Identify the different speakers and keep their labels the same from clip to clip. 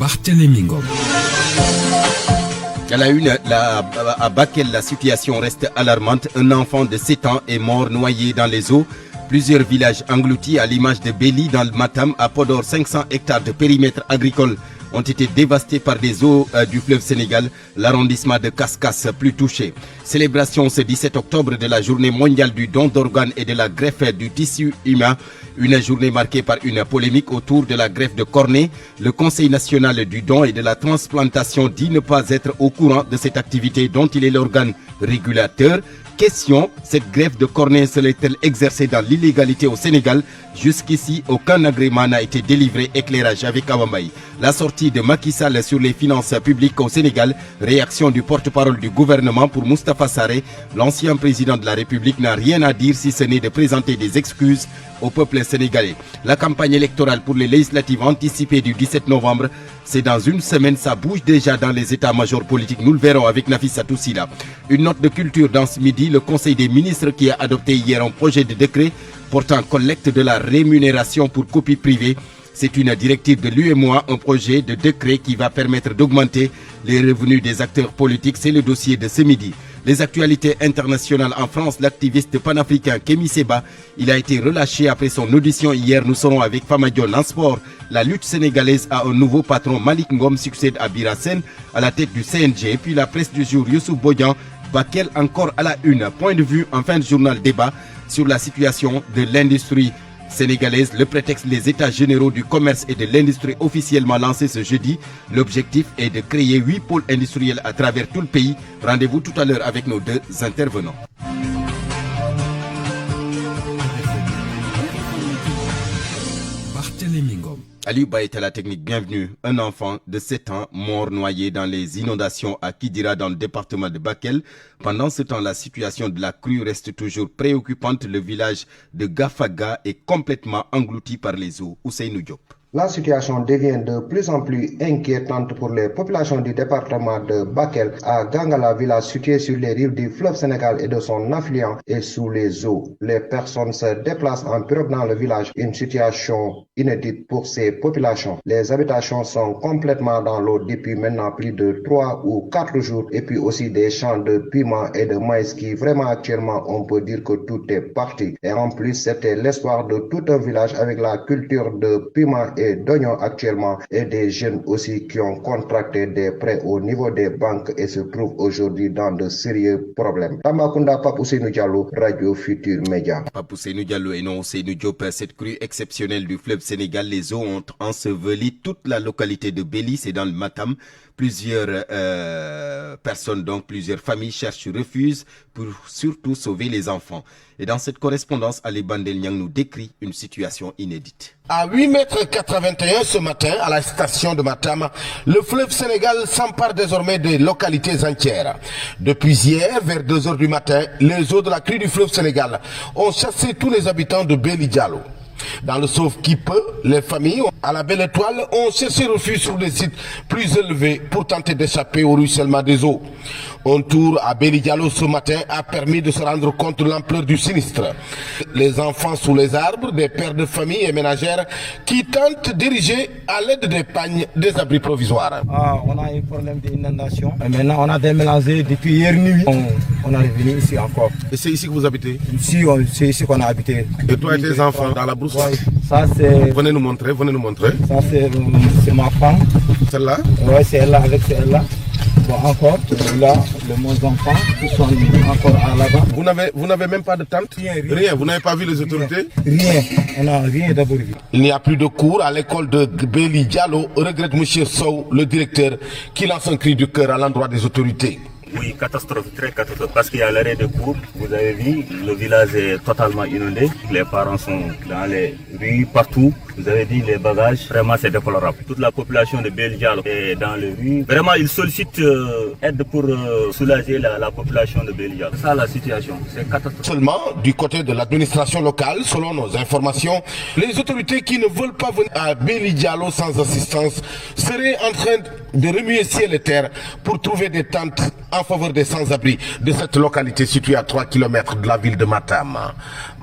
Speaker 1: Barthélémy Ngom.
Speaker 2: À la une, à Bakel, la situation reste alarmante. Un enfant de 7 ans est mort noyé dans les eaux. Plusieurs villages engloutis à l'image de Béli dans le Matam. À Podor, 500 hectares de périmètre agricole ont été dévastés par des eaux du fleuve Sénégal. L'arrondissement de Kaskas plus touché. Célébration ce 17 octobre de la journée mondiale du don d'organes et de la greffe du tissu humain. Une journée marquée par une polémique autour de la greffe de cornée. Le Conseil national du don et de la transplantation dit ne pas être au courant de cette activité dont il est l'organe régulateur. Question, cette greffe de cornée serait-elle exercée dans l'illégalité au Sénégal? Jusqu'ici, aucun agrément n'a été délivré. Éclairage avec Awambaï. La sortie de Macky Sall sur les finances publiques au Sénégal. Réaction du porte-parole du gouvernement pour Moustapha Sarré. L'ancien président de la République n'a rien à dire si ce n'est de présenter des excuses au peuple sénégalais. La campagne électorale pour les législatives anticipées du 17 novembre, c'est dans une semaine, ça bouge déjà dans les états-majors politiques. Nous le verrons avec Nafissa Toussila. Une note de culture dans ce midi, le Conseil des ministres qui a adopté hier un projet de décret portant collecte de la rémunération pour copie privée. C'est une directive de l'UEMOA, un projet de décret qui va permettre d'augmenter les revenus des acteurs politiques. C'est le dossier de ce midi. Les actualités internationales en France, l'activiste panafricain Kémy Séba, il a été relâché après son audition hier. Nous serons avec Famadion en sport. La lutte sénégalaise a un nouveau patron. Malik Ngom succède à Birassen à la tête du CNG. Puis la presse du jour, Youssouf Bodian, Bakel encore à la une. Point de vue en fin de journal, débat sur la situation de l'industrie sénégalaise. Le prétexte, les états généraux du commerce et de l'industrie officiellement lancés ce jeudi. L'objectif est de créer 8 pôles industriels à travers tout le pays. Rendez-vous tout à l'heure avec nos deux intervenants.
Speaker 1: Barthélémy Ngom.
Speaker 2: Ali Ba est à la technique, bienvenue. Un enfant de 7 ans mort noyé dans les inondations à Kidira dans le département de Bakel. Pendant ce temps, la situation de la crue reste toujours préoccupante. Le village de Gafaga est complètement englouti par les eaux. Ousseynou Diop.
Speaker 3: La situation devient de plus en plus inquiétante pour les populations du département de Bakel. À Gangala, village situé sur les rives du fleuve Sénégal et de son affluent et sous les eaux. Les personnes se déplacent en pirogue dans le village, une situation inédite pour ces populations. Les habitations sont complètement dans l'eau depuis maintenant plus de 3 ou 4 jours. Et puis aussi des champs de piments et de maïs qui vraiment actuellement on peut dire que tout est parti. Et en plus c'était l'espoir de tout un village avec la culture de piments et d'oignons actuellement et des jeunes aussi qui ont contracté des prêts au niveau des banques et se trouvent aujourd'hui dans de sérieux problèmes. Tambacounda, Pape Ousseynou Diallo, Radio Futur Média.
Speaker 2: Pape Ousseynou Diallo et non Ousseynou Diop. Cette crue exceptionnelle du fleuve Sénégal, les eaux ont enseveli toute la localité de Béli, c'est dans le Matam. Plusieurs personnes, donc plusieurs familles cherchent refuge pour surtout sauver les enfants. Et dans cette correspondance, Ali Bandel Niang nous décrit une situation inédite.
Speaker 4: À 8,81 m ce matin, à la station de Matam, le fleuve Sénégal s'empare désormais des localités entières. Depuis hier, vers 2 h du matin, les eaux de la crue du fleuve Sénégal ont chassé tous les habitants de Béli Diallo. Dans le sauve-qui-peut, les familles à la Belle Étoile ont cherché refuge sur des sites plus élevés pour tenter d'échapper au ruissellement des eaux. Un tour à Béli Diallo ce matin a permis de se rendre compte de l'ampleur du sinistre. Les enfants sous les arbres, des pères de famille et ménagères qui tentent d'ériger à l'aide des pagnes des abris provisoires.
Speaker 5: On a un problème d'inondation. Maintenant, on a déménagé depuis hier nuit. On est revenu ici encore.
Speaker 4: Et c'est ici que vous habitez?
Speaker 5: Ici, c'est ici qu'on a habité.
Speaker 4: Et toi et tes enfants dans la brousse?
Speaker 5: Oui, ça c'est...
Speaker 4: Venez nous montrer, venez nous montrer.
Speaker 5: Ça c'est ma femme.
Speaker 4: Celle-là?
Speaker 5: Oui, c'est elle-là, avec celle-là. Bon, encore, là, mes enfants qui sont encore là-bas.
Speaker 4: Vous n'avez même pas de tente? Rien. Vous n'avez pas vu les autorités?
Speaker 5: Rien. On n'a rien d'abord vu.
Speaker 4: Il n'y a plus de cours à l'école de Béli Diallo, regrette M. Sow, le directeur, qui lance un cri du cœur à l'endroit des autorités.
Speaker 6: Oui, catastrophe, très catastrophe, parce qu'il y a l'arrêt de cours. Vous avez vu, le village est totalement inondé. Les parents sont dans les rues, partout. Vous avez dit les bagages, vraiment c'est déplorable. Toute la population de Béli Diallo est dans les rues. Vraiment, ils sollicitent aide pour soulager la population de Béli Diallo. C'est ça la situation, c'est catastrophique.
Speaker 4: Seulement, du côté de l'administration locale, selon nos informations, les autorités qui ne veulent pas venir à Béli Diallo sans assistance seraient en train de remuer ciel et terre pour trouver des tentes en faveur des sans-abri de cette localité située à 3 km de la ville de Matam.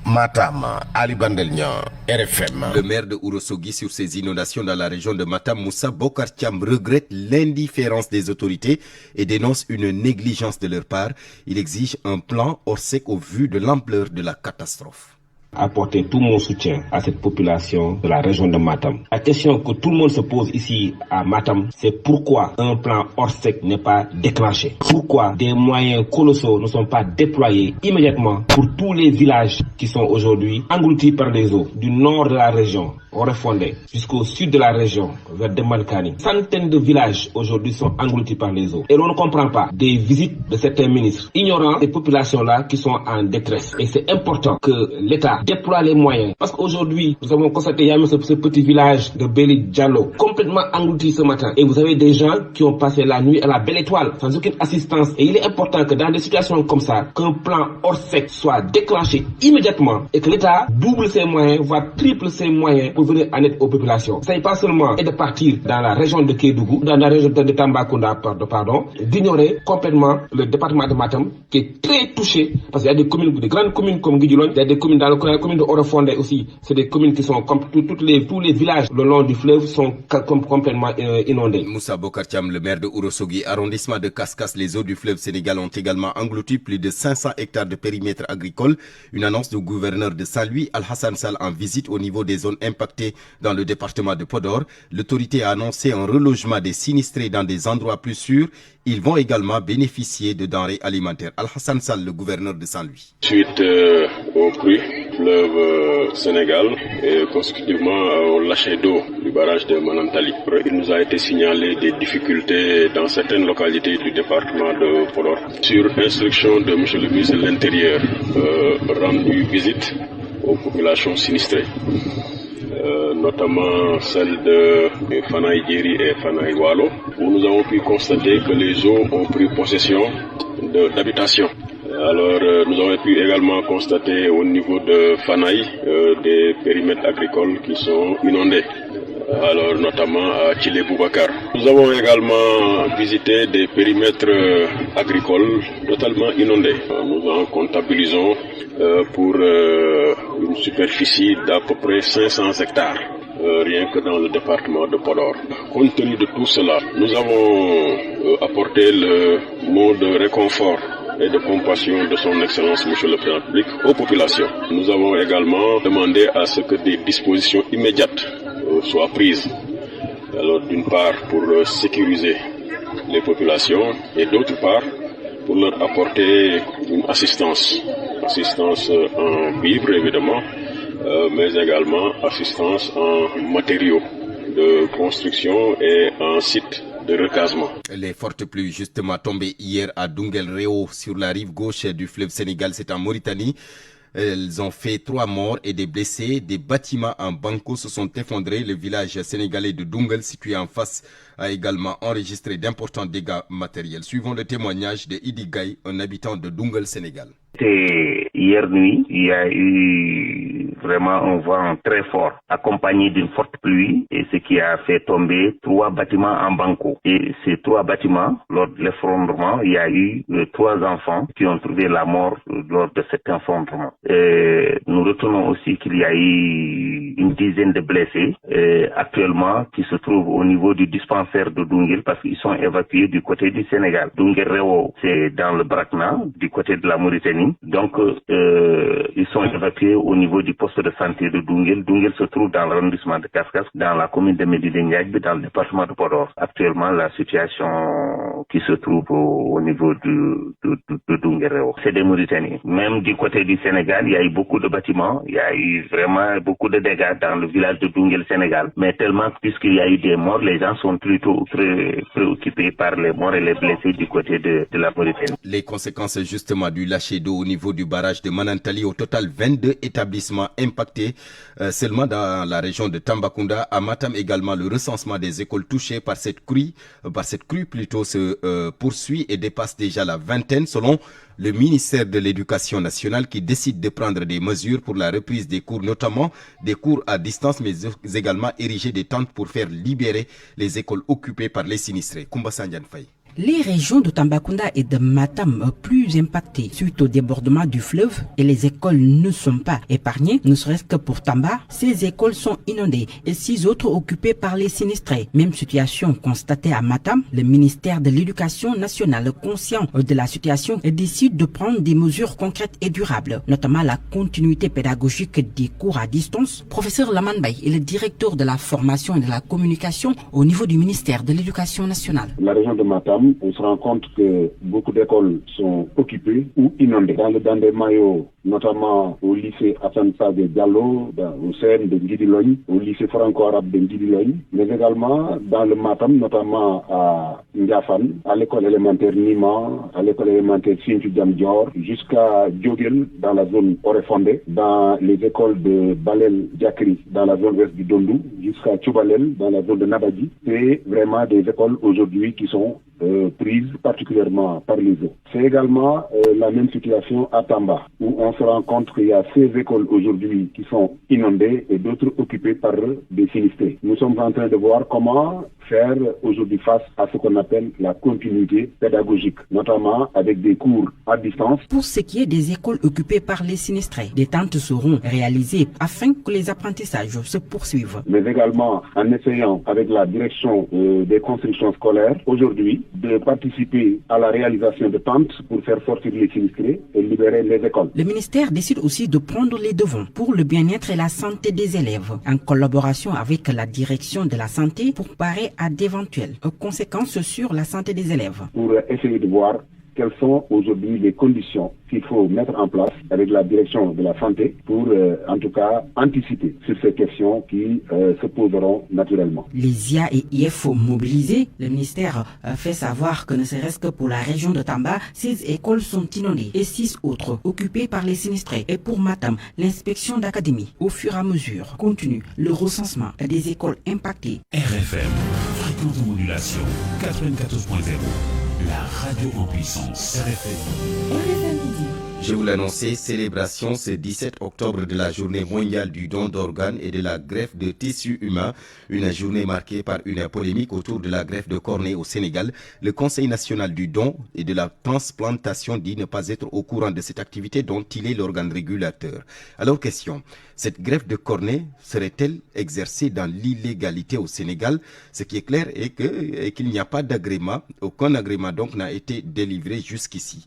Speaker 4: Matam, Ali Bandelnian, RFM.
Speaker 2: Le maire de Ourossogui sur ces inondations dans la région de Matam, Moussa Bokar Thiam, regrette l'indifférence des autorités et dénonce une négligence de leur part. Il exige un plan Orsec au vu de l'ampleur de la catastrophe.
Speaker 1: Apporter tout mon soutien à cette population de la région de Matam. La question que tout le monde se pose ici à Matam, c'est pourquoi un plan Orsec n'est pas déclenché. Pourquoi des moyens colossaux ne sont pas déployés immédiatement pour tous les villages qui sont aujourd'hui engloutis par les eaux du nord de la région, Orefondé, jusqu'au sud de la région, vers Demankani. Centaines de villages aujourd'hui sont engloutis par les eaux. Et l'on ne comprend pas des visites de certains ministres, ignorant ces populations-là qui sont en détresse. Et c'est important que l'État déploie les moyens. Parce qu'aujourd'hui, nous avons constaté, il y a même ce petit village de Beli Diallo, complètement englouti ce matin. Et vous avez des gens qui ont passé la nuit à la Belle Étoile, sans aucune assistance. Et il est important que dans des situations comme ça, qu'un plan Orsec soit déclenché immédiatement et que l'État double ses moyens, voire triple ses moyens pour venir en aide aux populations. Ça n'est pas seulement de partir dans la région de Kédougou, dans la région de Tambacounda, d'ignorer complètement le département de Matam, qui est très touché, parce qu'il y a des communes, des grandes communes comme Guidulon, il y a des communes dans la commune de Orefondé aussi, c'est des communes qui sont comme tous les villages le long du fleuve sont complètement inondés.
Speaker 2: Moussa Bokar Thiam, le maire de Ourossogui, arrondissement de Kaskas, les eaux du fleuve Sénégal ont également englouti plus de 500 hectares de périmètre agricole. Une annonce du gouverneur de Saint-Louis, Al-Hassan Sall, en visite au niveau des zones impactées dans le département de Podor. L'autorité a annoncé un relogement des sinistrés dans des endroits plus sûrs. Ils vont également bénéficier de denrées alimentaires. Al-Hassan Sall, le gouverneur de Saint-Louis.
Speaker 7: Suite au pluies, fleuve Sénégal et consécutivement au lâcher d'eau du barrage de Manantali, il nous a été signalé des difficultés dans certaines localités du département de Podor. Sur instruction de M. le ministre de l'Intérieur, rendu visite aux populations sinistrées, notamment celle de Fanaï Djeri et Fanaï Walo, où nous avons pu constater que les eaux ont pris possession d'habitations. Alors nous avons pu également constater au niveau de Fanaï des périmètres agricoles qui sont inondés. Alors notamment à Tchilé Boubacar. Nous avons également visité des périmètres agricoles totalement inondés. Nous en comptabilisons pour une superficie d'à peu près 500 hectares, rien que dans le département de Podor. Compte tenu de tout cela, nous avons apporté le mot de réconfort et de compassion de son Excellence Monsieur le Président de la République aux populations. Nous avons également demandé à ce que des dispositions immédiates soient prises. Alors d'une part pour sécuriser les populations et d'autre part pour leur apporter une assistance en vivres évidemment, mais également assistance en matériaux de construction et en sites de recasement.
Speaker 2: Les fortes pluies justement tombées hier à Dunguel Réo sur la rive gauche du fleuve Sénégal, c'est en Mauritanie. Elles ont fait 3 morts et des blessés. Des bâtiments en banco se sont effondrés. Le village sénégalais de Dunguel, situé en face, a également enregistré d'importants dégâts matériels. Suivons le témoignage de Idi Gaye, un habitant de Dunguel, Sénégal.
Speaker 8: Hier nuit, il y a eu vraiment un vent très fort, accompagné d'une forte pluie, et ce qui a fait tomber 3 bâtiments en banco. Et ces 3 bâtiments, lors de l'effondrement, il y a eu 3 enfants qui ont trouvé la mort lors de cet effondrement. Et nous retenons aussi qu'il y a eu une dizaine de blessés actuellement qui se trouvent au niveau du dispensaire de Dunguel parce qu'ils sont évacués du côté du Sénégal. Dunguel Réo, c'est dans le Brakna, du côté de la Mauritanie. Donc, ils sont évacués au niveau du poste de santé de Dunguel. Dunguel se trouve dans l'arrondissement de Kaskas, dans la commune de Médine-Niagbé, dans le département de Podor. Actuellement, la situation qui se trouve au niveau de Dunguel Réo, c'est des Mauritaniens. Même du côté du Sénégal, il y a eu beaucoup de bâtiments, il y a eu vraiment beaucoup de dégâts dans le village de Dunguel, Sénégal. Mais tellement, puisqu'il y a eu des morts, les gens sont plutôt très préoccupés par les morts et les blessés du côté de la Mauritanie.
Speaker 2: Les conséquences justement du lâcher d'eau au niveau du barrage de Manantali, au total 22 établissements impactés seulement dans la région de Tambacounda. À Matam également, le recensement des écoles touchées par cette crue plutôt se poursuit et dépasse déjà la vingtaine selon le ministère de l'Éducation nationale qui décide de prendre des mesures pour la reprise des cours, notamment des cours à distance, mais également ériger des tentes pour faire libérer les écoles occupées par les sinistrés. Koumba Sandiane Faye.
Speaker 9: Les régions de Tambacounda et de Matam plus impactées suite au débordement du fleuve et les écoles ne sont pas épargnées, ne serait-ce que pour Tamba, ces écoles sont inondées et 6 autres occupées par les sinistrés. Même situation constatée à Matam, le ministère de l'Éducation nationale, conscient de la situation, décide de prendre des mesures concrètes et durables, notamment la continuité pédagogique des cours à distance. Professeur Laman Bay est le directeur de la formation et de la communication au niveau du ministère de l'Éducation nationale.
Speaker 10: La région de Matam, on se rend compte que beaucoup d'écoles sont occupées ou inondées. Dans le Dandemayo, notamment au lycée Hassan Sade Diallo, au CEN de Ndidilogne, au lycée franco-arabe de Ndidilogne, mais également dans le Matam, notamment à Ndiafan, à l'école élémentaire Nima, à l'école élémentaire Sintu Diamdior, jusqu'à Djogel, dans la zone Orefondé, dans les écoles de Balel Diakri, dans la zone ouest du Dondou, jusqu'à Tchoubalel, dans la zone de Nabadji. C'est vraiment des écoles aujourd'hui qui sont prises particulièrement par les eaux. C'est également la même situation à Tamba, où on se rend compte qu'il y a 16 écoles aujourd'hui qui sont inondées et d'autres occupées par des sinistrés. Nous sommes en train de voir comment faire aujourd'hui face à ce qu'on appelle la continuité pédagogique, notamment avec des cours à distance.
Speaker 9: Pour ce qui est des écoles occupées par les sinistrés, des tentes seront réalisées afin que les apprentissages se poursuivent.
Speaker 10: Mais également en essayant avec la direction des constructions scolaires aujourd'hui de participer à la réalisation de tentes pour faire sortir les sinistrés et libérer les écoles.
Speaker 9: Le ministère décide aussi de prendre les devants pour le bien-être et la santé des élèves, en collaboration avec la direction de la santé pour parer à d'éventuelles conséquences sur la santé des élèves.
Speaker 10: Pour essayer de voir quelles sont aujourd'hui les conditions qu'il faut mettre en place avec la direction de la santé pour en tout cas anticiper sur ces questions qui se poseront naturellement.
Speaker 9: Les IA et IF mobilisés, le ministère fait savoir que ne serait-ce que pour la région de Tamba, 6 écoles sont inondées et 6 autres occupées par les sinistrés. Et pour Matam, l'inspection d'académie, au fur et à mesure, continue le recensement des écoles impactées.
Speaker 11: RFM, fréquence de modulation 94.0. La radio en puissance. RFM.
Speaker 2: Je vous l'annonçais, célébration ce 17 octobre de la journée mondiale du don d'organes et de la greffe de tissus humains. Une journée marquée par une polémique autour de la greffe de cornée au Sénégal. Le Conseil national du don et de la transplantation dit ne pas être au courant de cette activité dont il est l'organe régulateur. Alors question, cette greffe de cornée serait-elle exercée dans l'illégalité au Sénégal? Ce qui est clair est qu'il n'y a pas d'agrément, aucun agrément donc n'a été délivré jusqu'ici.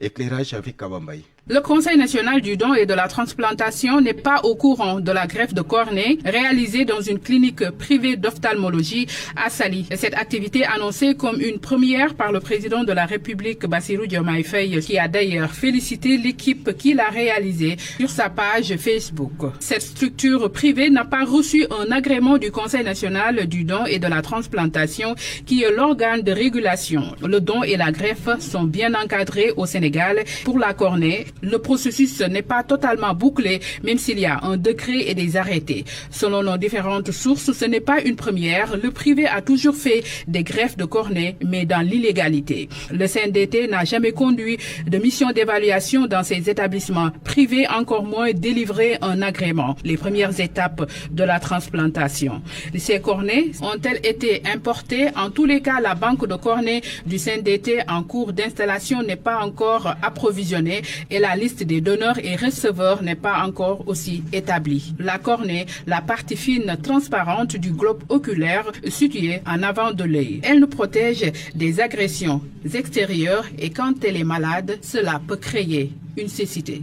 Speaker 2: Éclairage avec Kabambaye.
Speaker 12: Le Conseil national du don et de la transplantation n'est pas au courant de la greffe de cornée réalisée dans une clinique privée d'ophtalmologie à Saly. Cette activité annoncée comme une première par le président de la République, Bassirou Diomaye Faye, qui a d'ailleurs félicité l'équipe qui l'a réalisée sur sa page Facebook. Cette structure privée n'a pas reçu un agrément du Conseil national du don et de la transplantation, qui est l'organe de régulation. Le don et la greffe sont bien encadrés au Sénégal. Pour la cornée, le processus n'est pas totalement bouclé, même s'il y a un décret et des arrêtés. Selon nos différentes sources, ce n'est pas une première. Le privé a toujours fait des greffes de cornée, mais dans l'illégalité. Le CNDT n'a jamais conduit de mission d'évaluation dans ces établissements privés, encore moins délivré un agrément. Les premières étapes de la transplantation. Ces cornées ont-elles été importées? En tous les cas, la banque de cornée du CNDT en cours d'installation n'est pas encore approvisionnée et la liste des donneurs et receveurs n'est pas encore aussi établie. La cornée, la partie fine transparente du globe oculaire située en avant de l'œil. Elle nous protège des agressions extérieures et quand elle est malade, cela peut créer une cécité.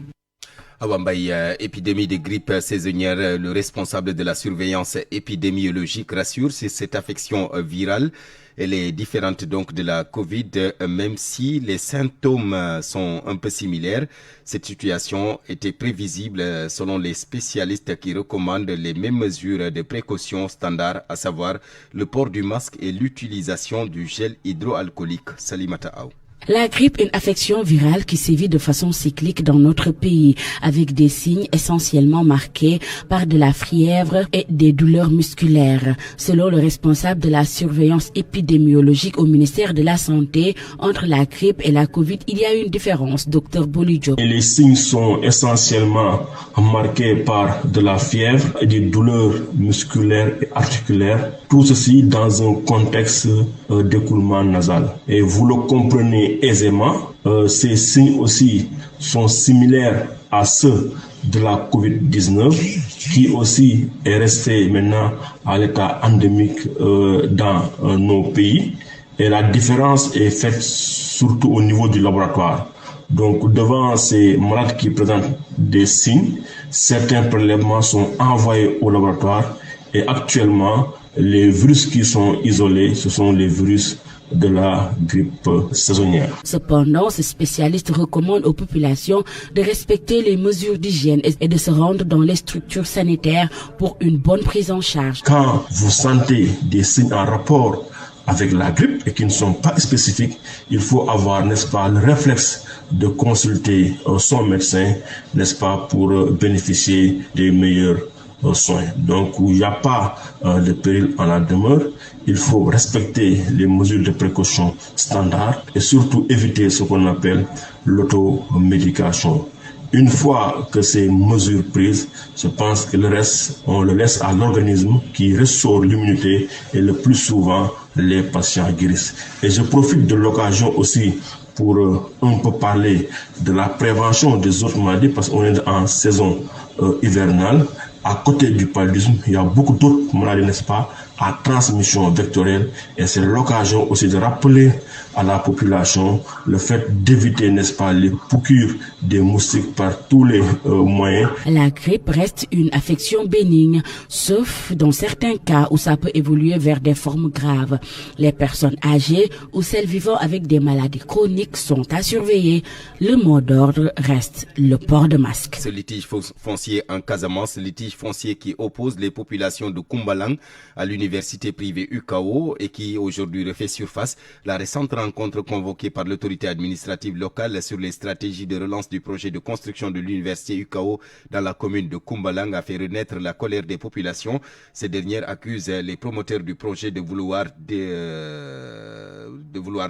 Speaker 2: Awambaye, épidémie de grippe saisonnière, le responsable de la surveillance épidémiologique rassure, c'est cette affection virale. Elle est différente donc de la Covid, même si les symptômes sont un peu similaires. Cette situation était prévisible selon les spécialistes qui recommandent les mêmes mesures de précaution standard, à savoir le port du masque et l'utilisation du gel hydroalcoolique. Salimata Aou.
Speaker 9: La grippe est une affection virale qui sévit de façon cyclique dans notre pays, avec des signes essentiellement marqués par de la fièvre et des douleurs musculaires. Selon le responsable de la surveillance épidémiologique au ministère de la Santé, entre la grippe et la Covid, il y a une différence, Dr Bolidjo.
Speaker 13: Les signes sont essentiellement marqués par de la fièvre et des douleurs musculaires et articulaires, tout ceci dans un contexte d'écoulement nasal. Et vous le comprenez aisément, ces signes aussi sont similaires à ceux de la Covid-19 qui aussi est resté maintenant à l'état endémique dans nos pays. Et la différence est faite surtout au niveau du laboratoire. Donc devant ces malades qui présentent des signes, certains prélèvements sont envoyés au laboratoire et actuellement les virus qui sont isolés, ce sont les virus de la grippe saisonnière.
Speaker 9: Cependant, ce spécialiste recommande aux populations de respecter les mesures d'hygiène et de se rendre dans les structures sanitaires pour une bonne prise en charge.
Speaker 13: Quand vous sentez des signes en rapport avec la grippe et qui ne sont pas spécifiques, il faut avoir, n'est-ce pas, le réflexe de consulter son médecin, n'est-ce pas, pour bénéficier des meilleurs soins. Donc, il n'y a pas de péril en la demeure. Il faut respecter les mesures de précaution standards et surtout éviter ce qu'on appelle l'automédication. Une fois que ces mesures prises, je pense que le reste, on le laisse à l'organisme qui restaure l'immunité et le plus souvent, les patients guérissent. Et je profite de l'occasion aussi pour un peu parler de la prévention des autres maladies parce qu'on est en saison hivernale. À côté du paludisme, il y a beaucoup d'autres maladies, n'est-ce pas, à transmission vectorielle. Et c'est l'occasion aussi de rappeler à la population le fait d'éviter, n'est-ce pas, les piqûres des moustiques par tous les moyens.
Speaker 9: La grippe reste une affection bénigne, sauf dans certains cas où ça peut évoluer vers des formes graves. Les personnes âgées ou celles vivant avec des maladies chroniques sont à surveiller. Le mot d'ordre reste le port de masque.
Speaker 2: Ce litige foncier en Casamance, litige foncier qui oppose les populations de Koumbalang à l'université privée UKO et qui aujourd'hui refait surface. La récente rencontre convoquée par l'autorité administrative locale sur les stratégies de relance du projet de construction de l'université UKO dans la commune de Koumbalang a fait renaître la colère des populations. Ces dernières accusent les promoteurs du projet de vouloir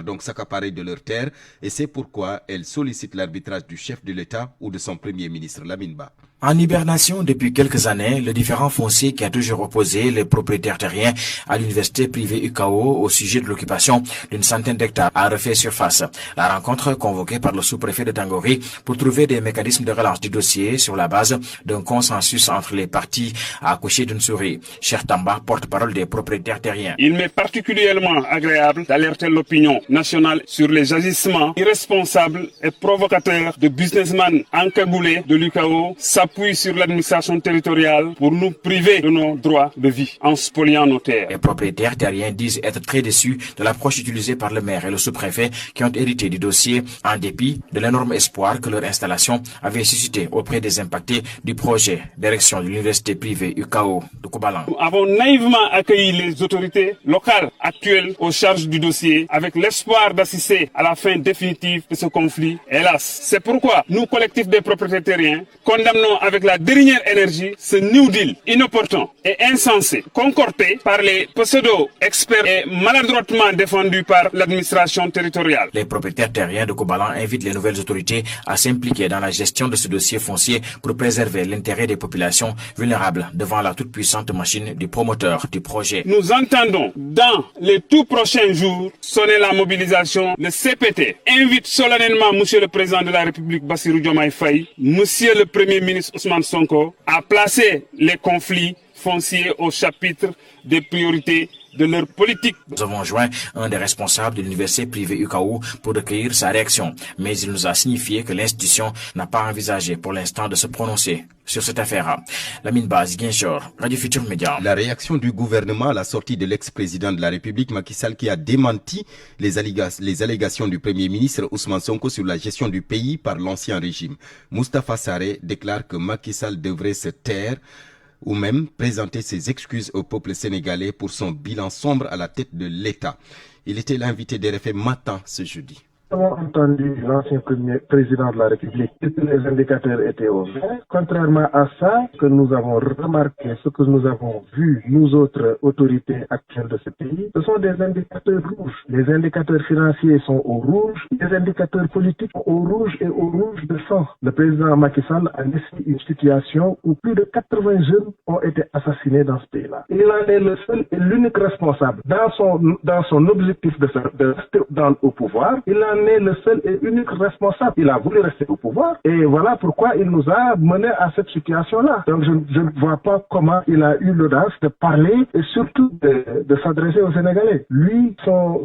Speaker 2: donc s'accaparer de leurs terres et c'est pourquoi elles sollicitent l'arbitrage du chef de l'État ou de son premier ministre Lamine Ba.
Speaker 14: En hibernation depuis quelques années, le différend foncier qui a toujours opposé les propriétaires terriens à l'université privée UKO au sujet de l'occupation d'une centaine d'hectares a refait surface. La rencontre convoquée par le sous-préfet de Tangori pour trouver des mécanismes de relance du dossier sur la base d'un consensus entre les parties a accouché d'une souris. Cheikh Tamba, porte-parole des propriétaires terriens.
Speaker 15: Il m'est particulièrement agréable d'alerter l'opinion nationale sur les agissements irresponsables et provocateurs de businessmen encagoulés de l'UKO s'appuie sur l'administration territoriale pour nous priver de nos droits de vie en spoliant nos terres.
Speaker 14: Les propriétaires terriens disent être très déçus de l'approche utilisée par le maire et le sous-préfet qui ont hérité du dossier en dépit de l'énorme espoir que leur installation avait suscité auprès des impactés du projet d'érection de l'université privée UKO de Koumbalang.
Speaker 15: Nous avons naïvement accueilli les autorités locales actuelles aux charges du dossier avec l'espoir d'assister à la fin définitive de ce conflit. Hélas, c'est pourquoi nous, collectifs des propriétaires terriens, condamnons avec la dernière énergie ce New Deal inopportun et insensé, concocté par les pseudo-experts et maladroitement défendu par l'administration territoriale.
Speaker 14: Les propriétaires terriens de Koumbalang invitent les nouvelles autorités à s'impliquer dans la gestion de ce dossier foncier pour préserver l'intérêt des populations vulnérables devant la toute-puissante machine du promoteur du projet.
Speaker 15: Nous entendons dans les tout prochains jours sonner la mobilisation. Le CPT invite solennellement Monsieur le Président de la République Bassirou Diomaye Faye, Monsieur le Premier ministre Ousmane Sonko à placer les conflits fonciers au chapitre des priorités de leur politique.
Speaker 14: Nous avons joint un des responsables de l'université privée UKO pour recueillir sa réaction, mais il nous a signifié que l'institution n'a pas envisagé pour l'instant de se prononcer sur cette affaire. Lamine Ba, Ziguinchor, Radio Futur Média.
Speaker 2: La réaction du gouvernement à la sortie de l'ex-président de la République, Macky Sall, qui a démenti les allégations du Premier ministre Ousmane Sonko sur la gestion du pays par l'ancien régime. Moustapha Sarré déclare que Macky Sall devrait se taire ou même présenter ses excuses au peuple sénégalais pour son bilan sombre à la tête de l'État. Il était l'invité d'RFM Matin ce jeudi.
Speaker 16: Nous avons entendu l'ancien président de la République que les indicateurs étaient au vert. Contrairement à ça, que nous avons remarqué, ce que nous avons vu, nous autres autorités actuelles de ce pays, ce sont des indicateurs rouges. Les indicateurs financiers sont au rouge, les indicateurs politiques sont au rouge et au rouge de sang. Le président Macky Sall a laissé une situation où plus de 80 jeunes ont été assassinés dans ce pays-là. Il en est le seul et l'unique responsable. Dans son objectif de rester au pouvoir, il en est le seul et unique responsable. Il a voulu rester au pouvoir et voilà pourquoi il nous a mené à cette situation-là. Donc je ne vois pas comment il a eu l'audace de parler et surtout de s'adresser aux Sénégalais. Lui,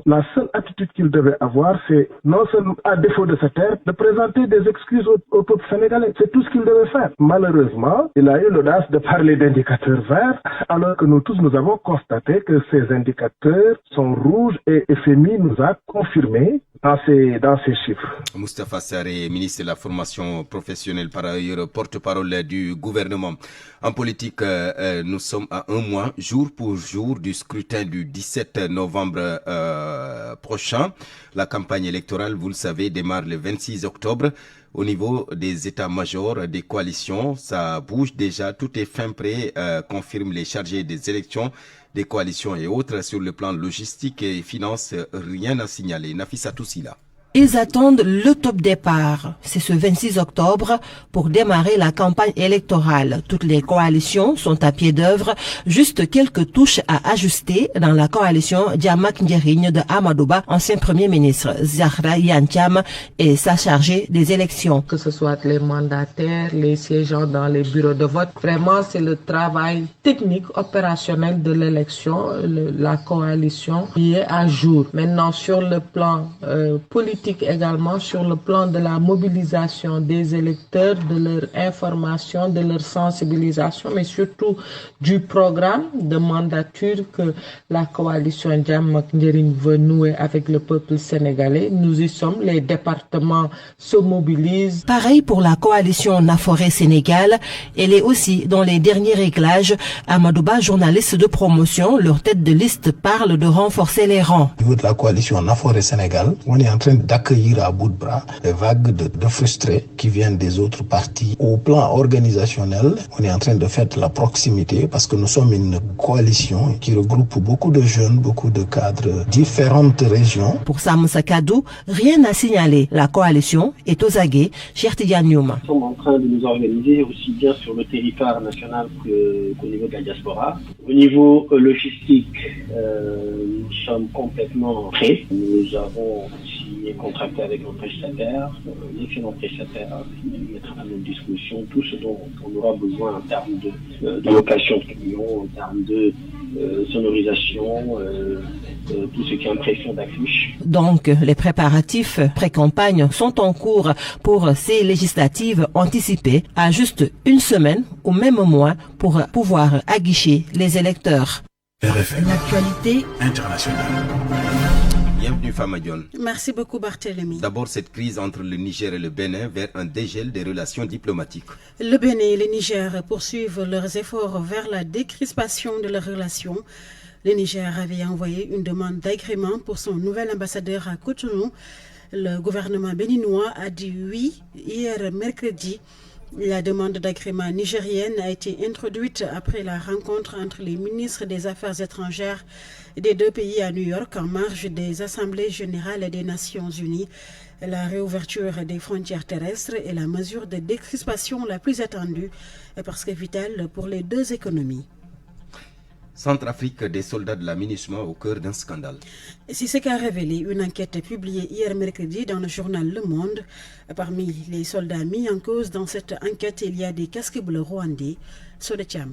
Speaker 16: la seule attitude qu'il devait avoir, c'est non seulement à défaut de se taire, de présenter des excuses au peuple sénégalais. C'est tout ce qu'il devait faire. Malheureusement, il a eu l'audace de parler d'indicateurs verts alors que nous tous nous avons constaté que ces indicateurs sont rouges et FMI nous a confirmé dans ces chiffres.
Speaker 2: Moustapha Sarré, ministre de la formation professionnelle, par ailleurs porte-parole du gouvernement. En politique, nous sommes à un mois, jour pour jour, du scrutin du 17 novembre prochain. La campagne électorale, vous le savez, démarre le 26 octobre. Au niveau des états-majors des coalitions, ça bouge déjà, tout est fin prêt, confirment les chargés des élections, des coalitions et autres. Sur le plan logistique et finance, rien à signaler. Nafissa Toussila.
Speaker 17: Ils attendent le top départ. C'est ce 26 octobre pour démarrer la campagne électorale. Toutes les coalitions sont à pied d'œuvre. Juste quelques touches à ajuster dans la coalition Diamak Ndierigne de Amadouba, ancien premier ministre. Zahra Yantiam est sa chargée des élections.
Speaker 18: Que ce soit les mandataires, les siégeants dans les bureaux de vote, vraiment c'est le travail technique, opérationnel de l'élection, la coalition qui est à jour. Maintenant sur le plan politique, également sur le plan de la mobilisation des électeurs, de leur information, de leur sensibilisation, mais surtout du programme de mandature que la coalition Diamak Ndierigne veut nouer avec le peuple sénégalais. Nous y sommes, les départements se mobilisent.
Speaker 17: Pareil pour la coalition Naforé Sénégal, elle est aussi dans les derniers réglages. Amadouba, journaliste de promotion, leur tête de liste parle de renforcer les rangs.
Speaker 19: Au niveau de la coalition Naforé Sénégal, on est en train d'accueillir à bout de bras les vagues de frustrés qui viennent des autres partis. Au plan organisationnel, on est en train de faire de la proximité parce que nous sommes une coalition qui regroupe beaucoup de jeunes, beaucoup de cadres, différentes régions.
Speaker 17: Pour Sam Sakadou, rien à signaler. La coalition est aux aguets. Cheikh Tidiane Niouma.
Speaker 20: Nous sommes en train de nous organiser aussi bien sur le territoire national qu'au niveau de la diaspora. Au niveau logistique, nous sommes complètement prêts. Nous avons aussi contracté avec nos prestataires, l'excellent prestataire qui mettra à notre disposition tout ce dont on aura besoin en termes de location de camions, en termes de sonorisation, tout ce qui est impression d'affiches.
Speaker 17: Donc, les préparatifs pré-campagne sont en cours pour ces législatives anticipées à juste une semaine ou même moins pour pouvoir aguicher les électeurs.
Speaker 11: RFM.
Speaker 17: L'actualité
Speaker 11: internationale.
Speaker 2: Bienvenue Fama Dione.
Speaker 16: Merci beaucoup Barthélémy.
Speaker 2: D'abord cette crise entre le Niger et le Bénin vers un dégel des relations diplomatiques.
Speaker 16: Le Bénin et le Niger poursuivent leurs efforts vers la décrispation de leurs relations. Le Niger avait envoyé une demande d'agrément pour son nouvel ambassadeur à Cotonou. Le gouvernement béninois a dit oui hier mercredi. La demande d'agrément nigérienne a été introduite après la rencontre entre les ministres des Affaires étrangères des deux pays à New York en marge des assemblées générales des Nations Unies. La réouverture des frontières terrestres est la mesure de décrispation la plus attendue parce que vitale pour les deux économies.
Speaker 2: Centrafrique, des soldats de la MINUSMA au cœur d'un scandale.
Speaker 16: C'est ce qu'a révélé une enquête publiée hier mercredi dans le journal Le Monde. Parmi les soldats mis en cause dans cette enquête, il y a des casques bleus rwandais. Sodetiam.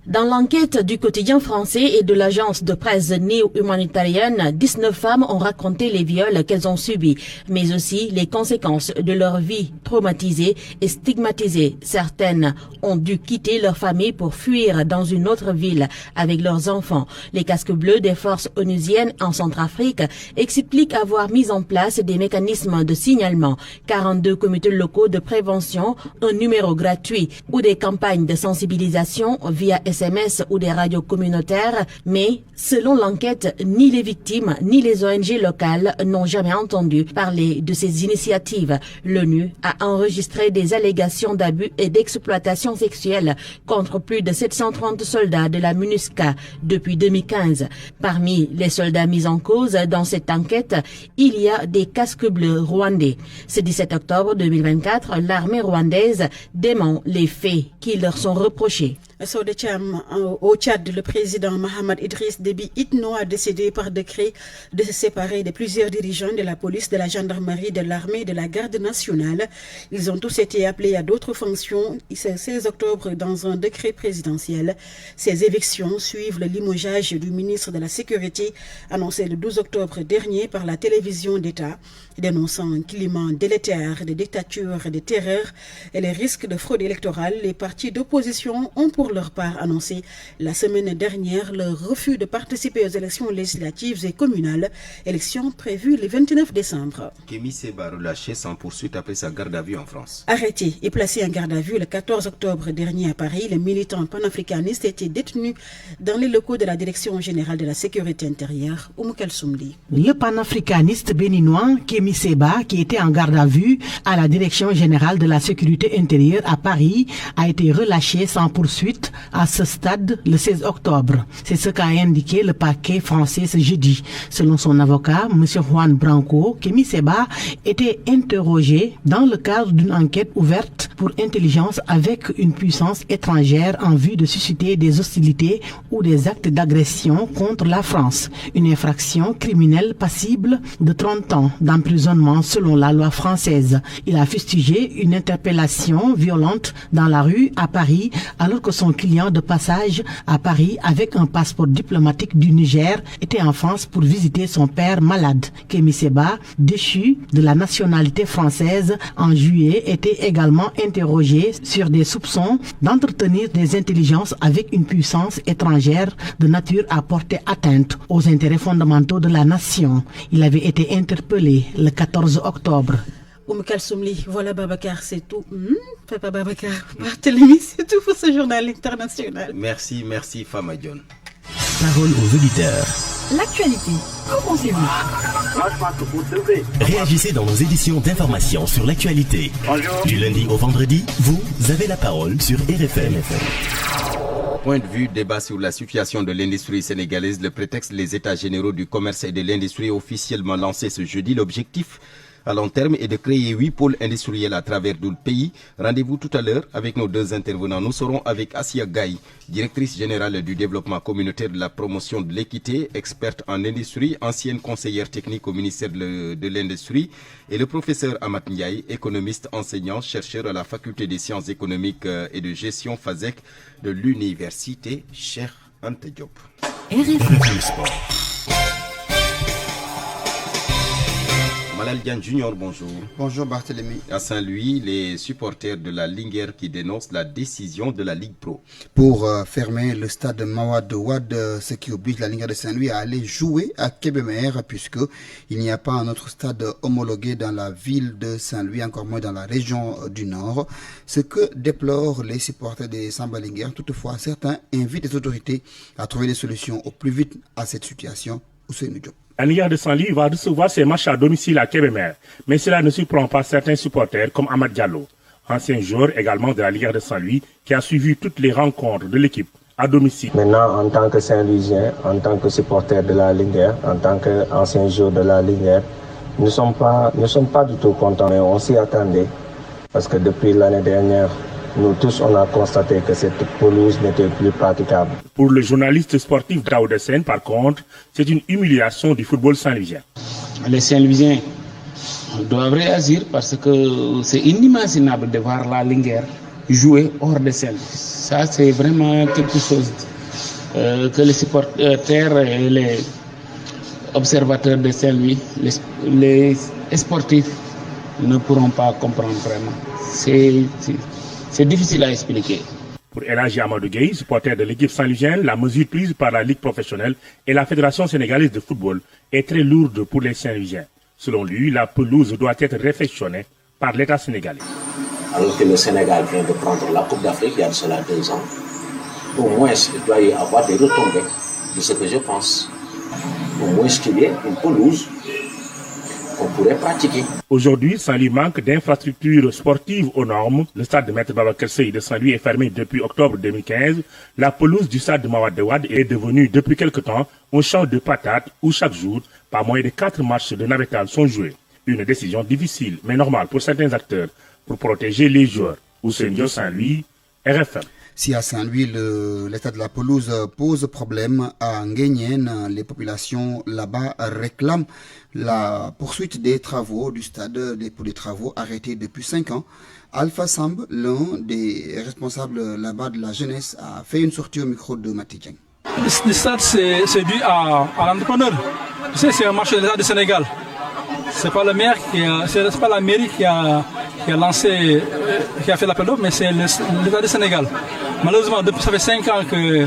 Speaker 21: Dans l'enquête du quotidien français et de l'agence de presse néo-humanitarienne, 19 femmes ont raconté les viols qu'elles ont subis, mais aussi les conséquences de leur vie traumatisée et stigmatisée. Certaines ont dû quitter leur famille pour fuir dans une autre ville avec leurs enfants. Les casques bleus des forces onusiennes en Centrafrique expliquent avoir mis en place des mécanismes de signalement, 42 comités locaux de prévention, un numéro gratuit ou des campagnes de sensibilisation via SMS ou des radios communautaires, mais selon l'enquête, ni les victimes ni les ONG locales n'ont jamais entendu parler de ces initiatives. L'ONU a enregistré des allégations d'abus et d'exploitation sexuelle contre plus de 730 soldats de la MINUSCA depuis 2015. Parmi les soldats mis en cause dans cette enquête, il y a des casques bleus rwandais. Ce 17 octobre 2024, l'armée rwandaise dément les faits qui leur sont reprochés.
Speaker 3: Au Tchad, le président Mohamed Idriss Déby Itno a décidé par décret de se séparer de plusieurs dirigeants de la police, de la gendarmerie, de l'armée et de la garde nationale. Ils ont tous été appelés à d'autres fonctions ce 16 octobre dans un décret présidentiel. Ces évictions suivent le limogeage du ministre de la Sécurité annoncé le 12 octobre dernier par la télévision d'État, dénonçant un climat délétère de dictature et de terreur et les risques de fraude électorale. Les partis d'opposition ont pour leur part annoncé la semaine dernière leur refus de participer aux élections législatives et communales, élections prévues le 29 décembre.
Speaker 2: Kémy Séba relâché sans poursuite après sa garde à vue en France.
Speaker 3: Arrêté et placé en garde à vue le 14 octobre dernier à Paris, le militant panafricaniste était détenu dans les locaux de la Direction générale de la sécurité intérieure, Oumou Kalsoumli.
Speaker 9: Le panafricaniste béninois Kémy Séba, qui était en garde à vue à la Direction générale de la sécurité intérieure à Paris, a été relâché sans poursuite à ce stade le 16 octobre. C'est ce qu'a indiqué le parquet français ce jeudi. Selon son avocat, M. Juan Branco, Kémy Séba était interrogé dans le cadre d'une enquête ouverte pour intelligence avec une puissance étrangère en vue de susciter des hostilités ou des actes d'agression contre la France. Une infraction criminelle passible de 30 ans d'emprisonnement selon la loi française. Il a fustigé une interpellation violente dans la rue à Paris alors que son client de passage à Paris avec un passeport diplomatique du Niger était en France pour visiter son père malade. Kémy Séba, déchu de la nationalité française en juillet, était également interrogé sur des soupçons d'entretenir des intelligences avec une puissance étrangère de nature à porter atteinte aux intérêts fondamentaux de la nation. Il avait été interpellé le 14 octobre.
Speaker 3: Oumou Kalsoumli, voilà Babacar, c'est tout. Papa Babacar, Barthélémy, c'est tout pour ce journal international.
Speaker 2: Merci Fama Dione.
Speaker 11: Parole aux auditeurs.
Speaker 22: L'actualité, qu'en pensez-vous?
Speaker 23: Moi, je pense que vous devez.
Speaker 11: Réagissez dans nos éditions d'information sur l'actualité.
Speaker 23: Bonjour.
Speaker 11: Du lundi au vendredi, vous avez la parole sur RFM.
Speaker 2: Point de vue, débat sur la situation de l'industrie sénégalaise. Le prétexte, les états généraux du commerce et de l'industrie officiellement lancés ce jeudi. L'objectif à long terme est de créer 8 pôles industriels à travers tout le pays. Rendez-vous tout à l'heure avec nos deux intervenants. Nous serons avec Assia Gaye, directrice générale du développement communautaire de la promotion de l'équité, experte en industrie, ancienne conseillère technique au ministère de l'Industrie, et le professeur Amat Ndiaye, économiste, enseignant, chercheur à la faculté des sciences économiques et de gestion FASEC de l'université Cheikh Anta Diop.
Speaker 11: RFM Sport.
Speaker 2: Malal Diane Junior, bonjour.
Speaker 24: Bonjour Barthélémy.
Speaker 2: À Saint-Louis, les supporters de la Linguère qui dénoncent la décision de la Ligue Pro.
Speaker 24: Pour fermer le stade Mawade Ouad, ce qui oblige la Linguère de Saint-Louis à aller jouer à Kébémer, puisqu'il n'y a pas un autre stade homologué dans la ville de Saint-Louis, encore moins dans la région du Nord. Ce que déplorent les supporters des Samba Linguère. Toutefois, certains invitent les autorités à trouver des solutions au plus vite à cette situation. Ousseynou Diop.
Speaker 25: La Linguère de Saint-Louis va recevoir ses matchs à domicile à Kébémer, mais cela ne surprend pas certains supporters comme Amad Diallo, ancien joueur également de la Linguère de Saint-Louis, qui a suivi toutes les rencontres de l'équipe à domicile.
Speaker 26: Maintenant, en tant que Saint-Louisien, en tant que supporter de la Linguère, en tant qu'ancien joueur de la Linguère, nous ne sommes pas du tout contents, mais on s'y attendait, parce que depuis l'année dernière, nous tous, on a constaté que cette pelouse n'était plus praticable.
Speaker 25: Pour le journaliste sportif Daouda Sen, par contre, c'est une humiliation du football saint-louisien.
Speaker 27: Les Saint-Louisiens doivent réagir parce que c'est inimaginable de voir la Linguère jouer hors de Saint-Louis. Ça, c'est vraiment quelque chose que les supporters et les observateurs de Saint-Louis, les sportifs ne pourront pas comprendre vraiment. C'est difficile à expliquer.
Speaker 25: Pour Elhaji Amadou Gueye, supporter de l'équipe saint-louisienne, la mesure prise par la Ligue professionnelle et la Fédération sénégalaise de football est très lourde pour les Saint-Louisiens. Selon lui, la pelouse doit être réfectionnée par l'État sénégalais.
Speaker 28: Alors que le Sénégal vient de prendre la Coupe d'Afrique il y a de cela 2 ans,
Speaker 1: au moins il doit y avoir des retombées de ce que je pense. Au moins qu'il y ait une pelouse qu'on pourrait pratiquer.
Speaker 25: Aujourd'hui, Saint-Louis manque d'infrastructures sportives aux normes. Le stade de Maître Babacar Sèye de Saint-Louis est fermé depuis octobre 2015. La pelouse du stade de Mawade de Wade est devenue depuis quelque temps un champ de patates où chaque jour, pas moins de 4 matchs de navétane sont joués. Une décision difficile mais normale pour certains acteurs pour protéger les joueurs. Ousseynou Saint-Louis, RFM.
Speaker 24: Si à Saint-Louis, l'état de la pelouse pose problème, à Nguyen, les populations là-bas réclament la poursuite des travaux du stade pour des travaux arrêtés depuis 5 ans. Alpha Samb, l'un des responsables là-bas de la jeunesse, a fait une sortie au micro de Matidjeng.
Speaker 4: Le stade, c'est dû à l'entrepreneur. Tu sais, c'est un marché de l'État du Sénégal. C'est pas le maire c'est pas la mairie qui a lancé, qui a fait l'appel d'offres, mais c'est l'État du Sénégal. Malheureusement, depuis ça fait 5 ans que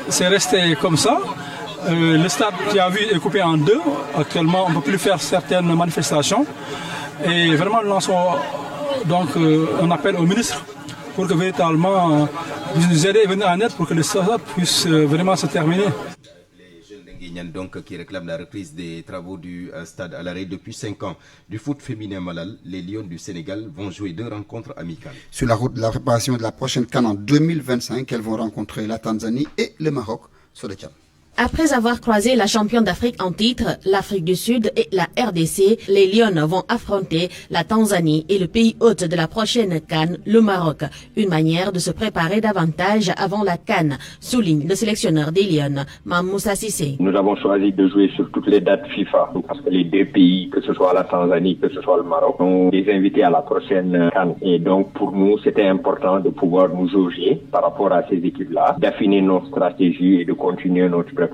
Speaker 4: c'est resté comme ça. Le stade, tu as vu, est coupé en 2. Actuellement, on ne peut plus faire certaines manifestations. Et vraiment, nous lançons donc un appel au ministre pour que véritablement nous aider et venir en aide pour que le stade puisse vraiment se terminer.
Speaker 2: Donc, qui réclame la reprise des travaux du stade à l'arrêt depuis 5 ans. Du foot féminin Malal, les Lions du Sénégal vont jouer 2 rencontres amicales.
Speaker 24: Sur la route de la préparation de la prochaine CAN en 2025, elles vont rencontrer la Tanzanie et le Maroc sur le Tchad.
Speaker 21: Après avoir croisé la championne d'Afrique en titre, l'Afrique du Sud et la RDC, les Lions vont affronter la Tanzanie et le pays hôte de la prochaine CAN, le Maroc. Une manière de se préparer davantage avant la CAN, souligne le sélectionneur des Lions, Moussa Cissé.
Speaker 26: Nous avons choisi de jouer sur toutes les dates FIFA parce que les 2 pays, que ce soit la Tanzanie, que ce soit le Maroc, sont des invités à la prochaine CAN. Et donc pour nous, c'était important de pouvoir nous jauger par rapport à ces équipes-là, d'affiner nos stratégies et de continuer notre préparation.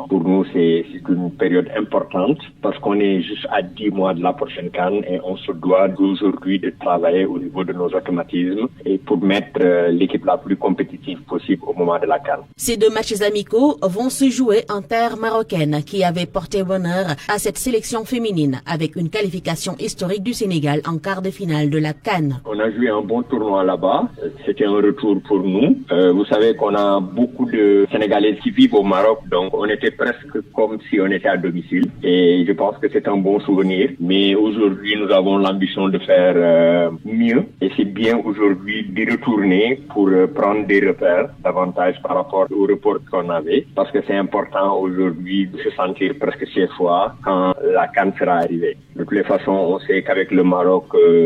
Speaker 26: Pour nous, c'est une période importante parce qu'on est juste à 10 mois de la prochaine CAN et on se doit aujourd'hui de travailler au niveau de nos automatismes et pour mettre l'équipe la plus compétitive possible au moment de la CAN.
Speaker 21: Ces 2 matchs amicaux vont se jouer en terre marocaine qui avait porté bonheur à cette sélection féminine avec une qualification historique du Sénégal en quart de finale de la CAN.
Speaker 26: On a joué un bon tournoi là-bas. C'était un retour pour nous. Vous savez qu'on a beaucoup de Sénégalaises qui vivent au Maroc, donc on était presque comme si on était à domicile et je pense que c'est un bon souvenir. Mais aujourd'hui, nous avons l'ambition de faire mieux et c'est bien aujourd'hui de retourner pour prendre des repères davantage par rapport au report qu'on avait parce que c'est important aujourd'hui de se sentir presque chez soi quand la CAN sera arrivée. De toutes les façons, on sait qu'avec le Maroc,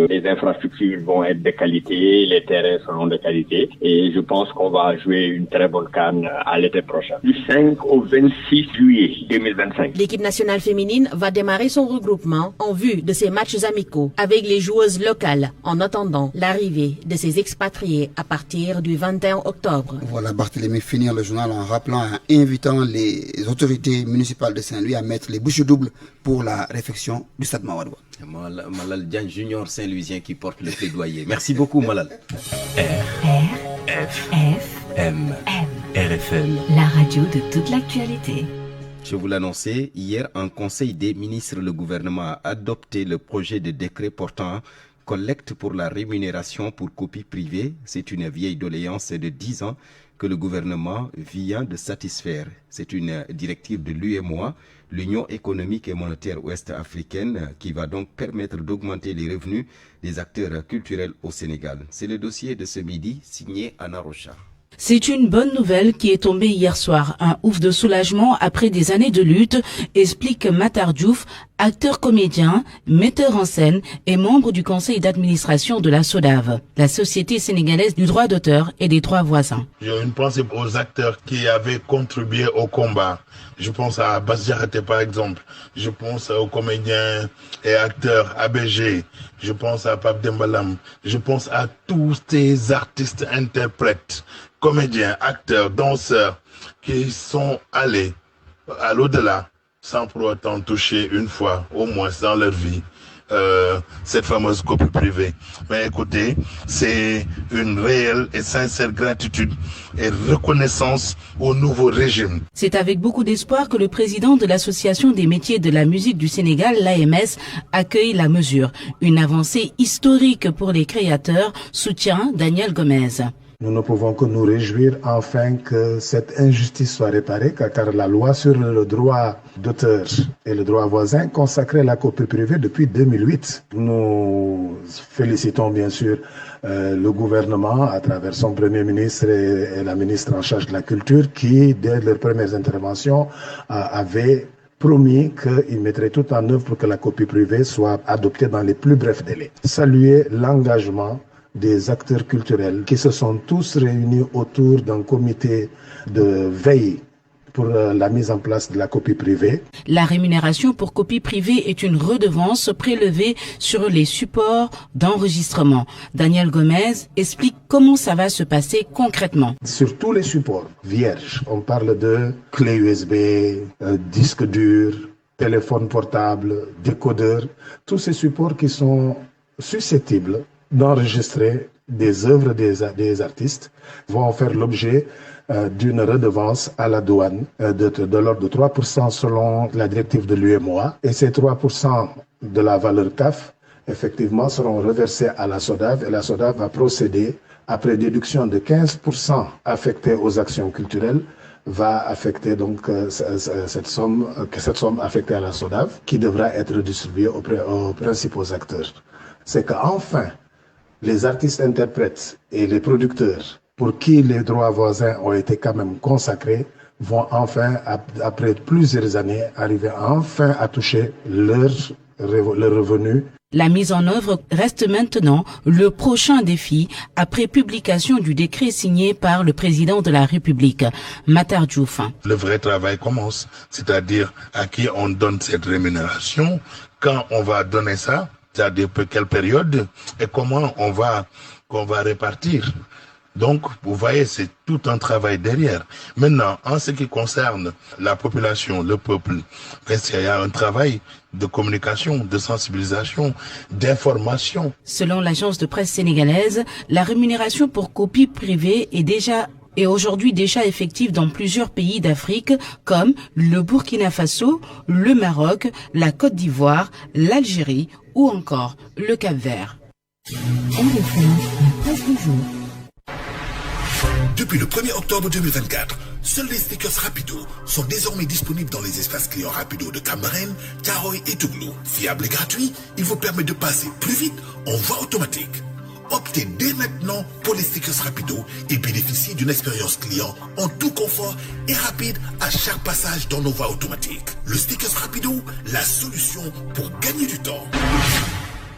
Speaker 26: les infrastructures vont être de qualité, les terrains seront de qualité et je pense qu'on va jouer une très bonne CAN à l'été prochain. Du 5 au 26 juillet 2025.
Speaker 21: L'équipe nationale féminine va démarrer son regroupement en vue de ces matchs amicaux avec les joueuses locales en attendant l'arrivée de ces expatriés à partir du 21 octobre.
Speaker 24: Voilà, Barthélémy finir le journal en rappelant et invitant les autorités municipales de Saint-Louis à mettre les bouchées doubles pour la réfection du stade Mawade.
Speaker 2: Malal Diagne Junior Saint-Louisien qui porte le plaidoyer. Merci beaucoup Malal.
Speaker 5: RFM, la radio de toute l'actualité.
Speaker 2: Je vous l'annonçais, hier en Conseil des ministres, le gouvernement a adopté le projet de décret portant collecte pour la rémunération pour copie privée. C'est une vieille doléance de 10 ans que le gouvernement vient de satisfaire. C'est une directive de l'UEMOA, l'Union économique et monétaire ouest-africaine, qui va donc permettre d'augmenter les revenus des acteurs culturels au Sénégal. C'est le dossier de ce midi, signé Anna Rocha.
Speaker 6: C'est une bonne nouvelle qui est tombée hier soir. Un ouf de soulagement après des années de lutte, explique Matar Diouf, acteur comédien, metteur en scène et membre du conseil d'administration de la SODAV, la Société sénégalaise du droit d'auteur et des droits voisins.
Speaker 7: J'ai une pensée aux acteurs qui avaient contribué au combat. Je pense à Bass Diakhaté par exemple. Je pense aux comédiens et acteurs ABG. Je pense à Pape Dembalam. Je pense à tous ces artistes, interprètes, comédiens, acteurs, danseurs qui sont allés à l'au-delà sans pour autant toucher une fois, au moins dans leur vie, cette fameuse copie privée. Mais écoutez, c'est une réelle et sincère gratitude et reconnaissance au nouveau régime.
Speaker 6: C'est avec beaucoup d'espoir que le président de l'Association des métiers de la musique du Sénégal, l'AMS, accueille la mesure. Une avancée historique pour les créateurs, soutient Daniel Gomez.
Speaker 19: Nous ne pouvons que nous réjouir enfin que cette injustice soit réparée, car la loi sur le droit d'auteur et le droit voisin consacrait la copie privée depuis 2008. Nous félicitons bien sûr le gouvernement à travers son premier ministre et la ministre en charge de la culture qui, dès leurs premières interventions, avaient promis qu'ils mettraient tout en œuvre pour que la copie privée soit adoptée dans les plus brefs délais. Saluer l'engagement des acteurs culturels qui se sont tous réunis autour d'un comité de veille pour la mise en place de la copie privée.
Speaker 6: La rémunération pour copie privée est une redevance prélevée sur les supports d'enregistrement. Daniel Gomez explique comment ça va se passer concrètement.
Speaker 19: Sur tous les supports vierges, on parle de clé USB, disque dur, téléphone portable, décodeur, tous ces supports qui sont susceptibles d'enregistrer des œuvres des artistes vont faire l'objet d'une redevance à la douane de l'ordre de 3% selon la directive de l'UEMOA. Et ces 3% de la valeur CAF, effectivement, seront reversés à la SODAV et la SODAV va procéder, après déduction de 15% affectés aux actions culturelles, va affecter donc cette somme affectée à la SODAV qui devra être redistribuée aux principaux acteurs. C'est qu'enfin, les artistes interprètes et les producteurs pour qui les droits voisins ont été quand même consacrés vont enfin, après plusieurs années, arriver enfin à toucher leur revenu.
Speaker 6: La mise en œuvre reste maintenant le prochain défi après publication du décret signé par le président de la République, Matar Diouf.
Speaker 7: Le vrai travail commence, c'est-à-dire à qui on donne cette rémunération, quand on va donner ça, c'est-à-dire pour quelle période et comment on va répartir. Donc, vous voyez, c'est tout un travail derrière. Maintenant, en ce qui concerne la population, le peuple, il y a un travail de communication, de sensibilisation, d'information.
Speaker 6: Selon l'agence de presse sénégalaise, la rémunération pour copie privée est aujourd'hui déjà effective dans plusieurs pays d'Afrique comme le Burkina Faso, le Maroc, la Côte d'Ivoire, l'Algérie ou encore le Cap-Vert.
Speaker 8: Depuis le 1er octobre 2024, seuls les stickers Rapido sont désormais disponibles dans les espaces clients Rapido de Cambérène, Thiaroye et Toulouse. Fiable et gratuit, il vous permet de passer plus vite en voie automatique. Optez dès maintenant pour les stickers Rapido et bénéficiez d'une expérience client en tout confort et rapide à chaque passage dans nos voies automatiques. Le stickers Rapido, la solution pour gagner du temps.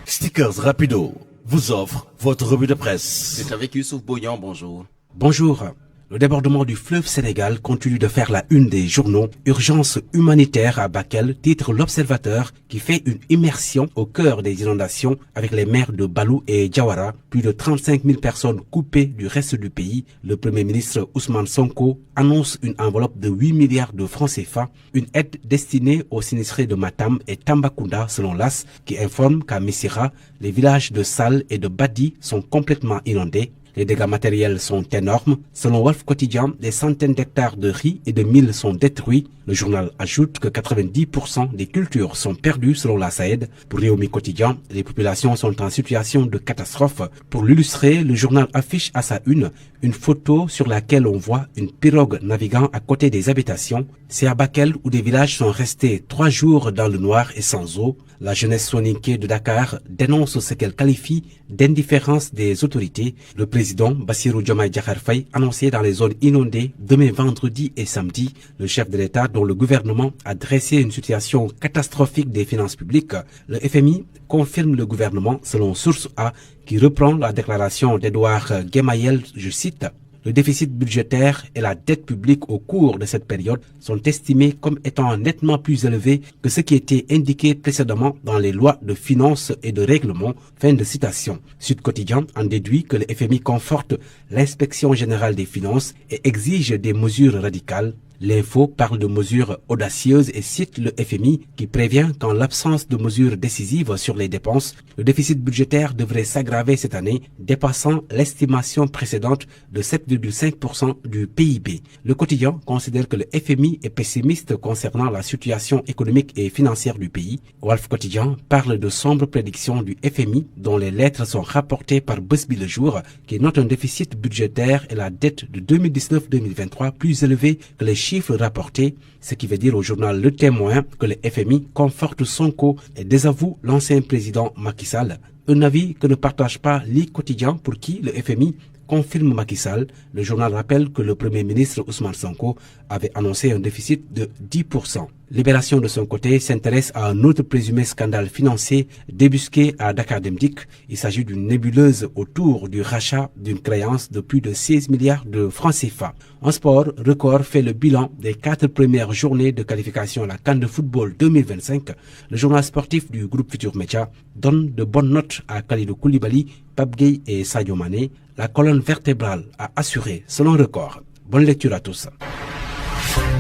Speaker 11: Stickers Rapido vous offre votre revue de presse.
Speaker 2: C'est avec Youssouf Boyan, bonjour.
Speaker 10: Bonjour. Le débordement du fleuve Sénégal continue de faire la une des journaux. Urgence humanitaire à Bakel, titre l'Observateur, qui fait une immersion au cœur des inondations avec les maires de Balou et Diawara. Plus de 35 000 personnes coupées du reste du pays. Le Premier ministre Ousmane Sonko annonce une enveloppe de 8 milliards de francs CFA, une aide destinée aux sinistrés de Matam et Tambacounda selon l'AS, qui informe qu'à Missira, les villages de Sal et de Badi sont complètement inondés. Les dégâts matériels sont énormes. Selon Wolf Quotidien, des centaines d'hectares de riz et de milles sont détruits. Le journal ajoute que 90% des cultures sont perdues selon la SAED. Pour Réumi Quotidien, les populations sont en situation de catastrophe. Pour l'illustrer, le journal affiche à sa une photo sur laquelle on voit une pirogue naviguant à côté des habitations. C'est à Bakel où des villages sont restés 3 jours dans le noir et sans eau. La jeunesse soninké de Dakar dénonce ce qu'elle qualifie d'indifférence des autorités. Le président Bassirou Diomaye Diakhar Faye annonçait dans les zones inondées demain vendredi et samedi. Le chef de l'État dont le gouvernement a dressé une situation catastrophique des finances publiques. Le FMI confirme le gouvernement selon Source A qui reprend la déclaration d'Edouard Gemayel, je cite. Le déficit budgétaire et la dette publique au cours de cette période sont estimés comme étant nettement plus élevés que ce qui était indiqué précédemment dans les lois de finances et de règlement. Fin de citation. Sud Quotidien en déduit que le FMI conforte l'inspection générale des finances et exige des mesures radicales. L'info parle de mesures audacieuses et cite le FMI qui prévient qu'en l'absence de mesures décisives sur les dépenses, le déficit budgétaire devrait s'aggraver cette année, dépassant l'estimation précédente de 7,5% du PIB. Le quotidien considère que le FMI est pessimiste concernant la situation économique et financière du pays. Wolf Quotidien parle de sombres prédictions du FMI dont les lettres sont rapportées par Busby le Jour qui note un déficit budgétaire et la dette de 2019-2023 plus élevé que les chiffres rapportés, ce qui veut dire au journal Le Témoin que le FMI conforte Sonko et désavoue l'ancien président Macky Sall. Un avis que ne partage pas l'I Quotidien pour qui le FMI confirme Macky Sall. Le journal rappelle que le Premier ministre Ousmane Sonko avait annoncé un déficit de 10%. Libération de son côté s'intéresse à un autre présumé scandale financier débusqué à Dakar Demdik. Il s'agit d'une nébuleuse autour du rachat d'une créance de plus de 16 milliards de francs CFA. En sport, Record fait le bilan des 4 premières journées de qualification à la CAN de football 2025. Le journal sportif du groupe Futur Média donne de bonnes notes à Khalidou Koulibaly, Pape Gueye et Sadio Mané. La colonne vertébrale a assuré selon Record. Bonne lecture à tous.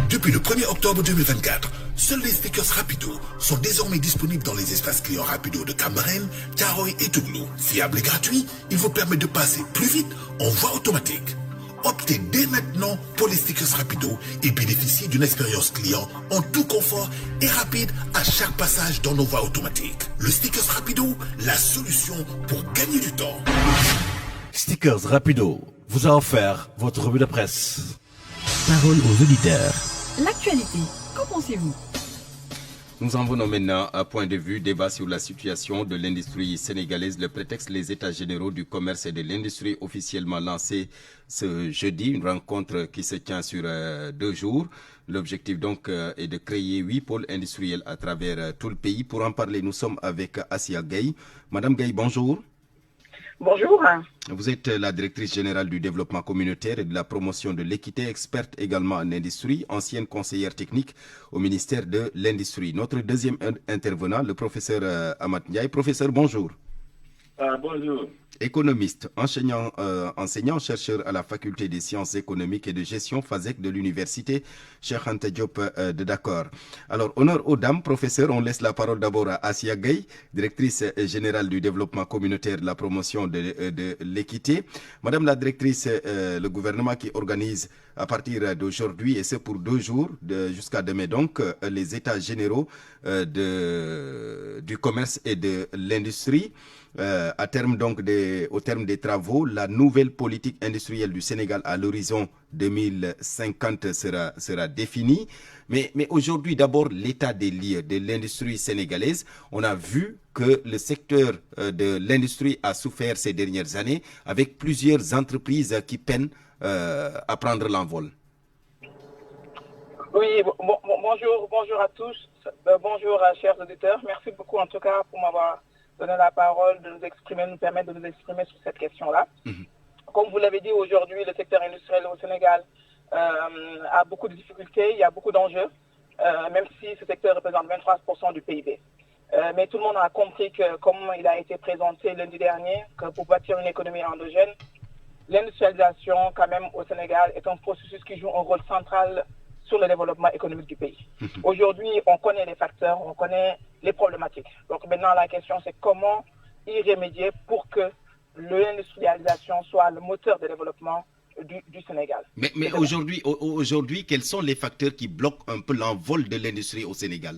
Speaker 8: Depuis le 1er octobre 2024, seuls les stickers Rapido sont désormais disponibles dans les espaces clients Rapido de Cameroun, Thiaroye et Toulouse. Fiable et gratuit, il vous permet de passer plus vite en voie automatique. Optez dès maintenant pour les stickers Rapido et bénéficiez d'une expérience client en tout confort et rapide à chaque passage dans nos voies automatiques. Le stickers Rapido, la solution pour gagner du temps.
Speaker 11: Stickers Rapido vous a offert votre revue de presse.
Speaker 10: Parole aux auditeurs.
Speaker 22: L'actualité, qu'en pensez-vous?
Speaker 2: Nous en venons maintenant à point de vue, débat sur la situation de l'industrie sénégalaise. Le prétexte, les états généraux du commerce et de l'industrie officiellement lancés ce jeudi. Une rencontre qui se tient sur 2 jours. L'objectif donc est de créer 8 pôles industriels à travers tout le pays. Pour en parler, nous sommes avec Assia Gueye. Madame Gueye, bonjour.
Speaker 12: Bonjour.
Speaker 2: Vous êtes la directrice générale du développement communautaire et de la promotion de l'équité, experte également en industrie, ancienne conseillère technique au ministère de l'Industrie. Notre deuxième intervenant, le professeur Amat Ndiaye. Professeur, bonjour.
Speaker 12: Bonjour.
Speaker 2: Économiste, enseignant, chercheur à la faculté des sciences économiques et de gestion FASEC de l'université Cheikh Anta Diop de Dakar. Alors, honneur aux dames, professeur, on laisse la parole d'abord à Assia Gueye, directrice générale du développement communautaire de la promotion de l'équité. Madame la directrice, le gouvernement qui organise à partir d'aujourd'hui, et c'est pour 2 jours, jusqu'à demain donc, les états généraux du commerce et de l'industrie. Au terme des travaux, la nouvelle politique industrielle du Sénégal à l'horizon 2050 sera définie. Mais aujourd'hui, d'abord, l'état des lieux de l'industrie sénégalaise. On a vu que le secteur de l'industrie a souffert ces dernières années avec plusieurs entreprises qui peinent à prendre l'envol.
Speaker 12: Oui, bonjour à tous. Bonjour chers auditeurs. Merci beaucoup en tout cas pour m'avoir donné la parole, de nous permettre de nous exprimer sur cette question-là. Comme vous l'avez dit, aujourd'hui, le secteur industriel au Sénégal a beaucoup de difficultés, il y a beaucoup d'enjeux, même si ce secteur représente 23% du PIB. Mais tout le monde a compris que, comme il a été présenté lundi dernier, que pour bâtir une économie endogène, l'industrialisation, quand même, au Sénégal, est un processus qui joue un rôle central sur le développement économique du pays. Aujourd'hui, on connaît les facteurs, on connaît les problématiques. Donc maintenant, la question, c'est comment y remédier pour que l'industrialisation soit le moteur de développement du Sénégal.
Speaker 2: Mais aujourd'hui, quels sont les facteurs qui bloquent un peu l'envol de l'industrie au Sénégal?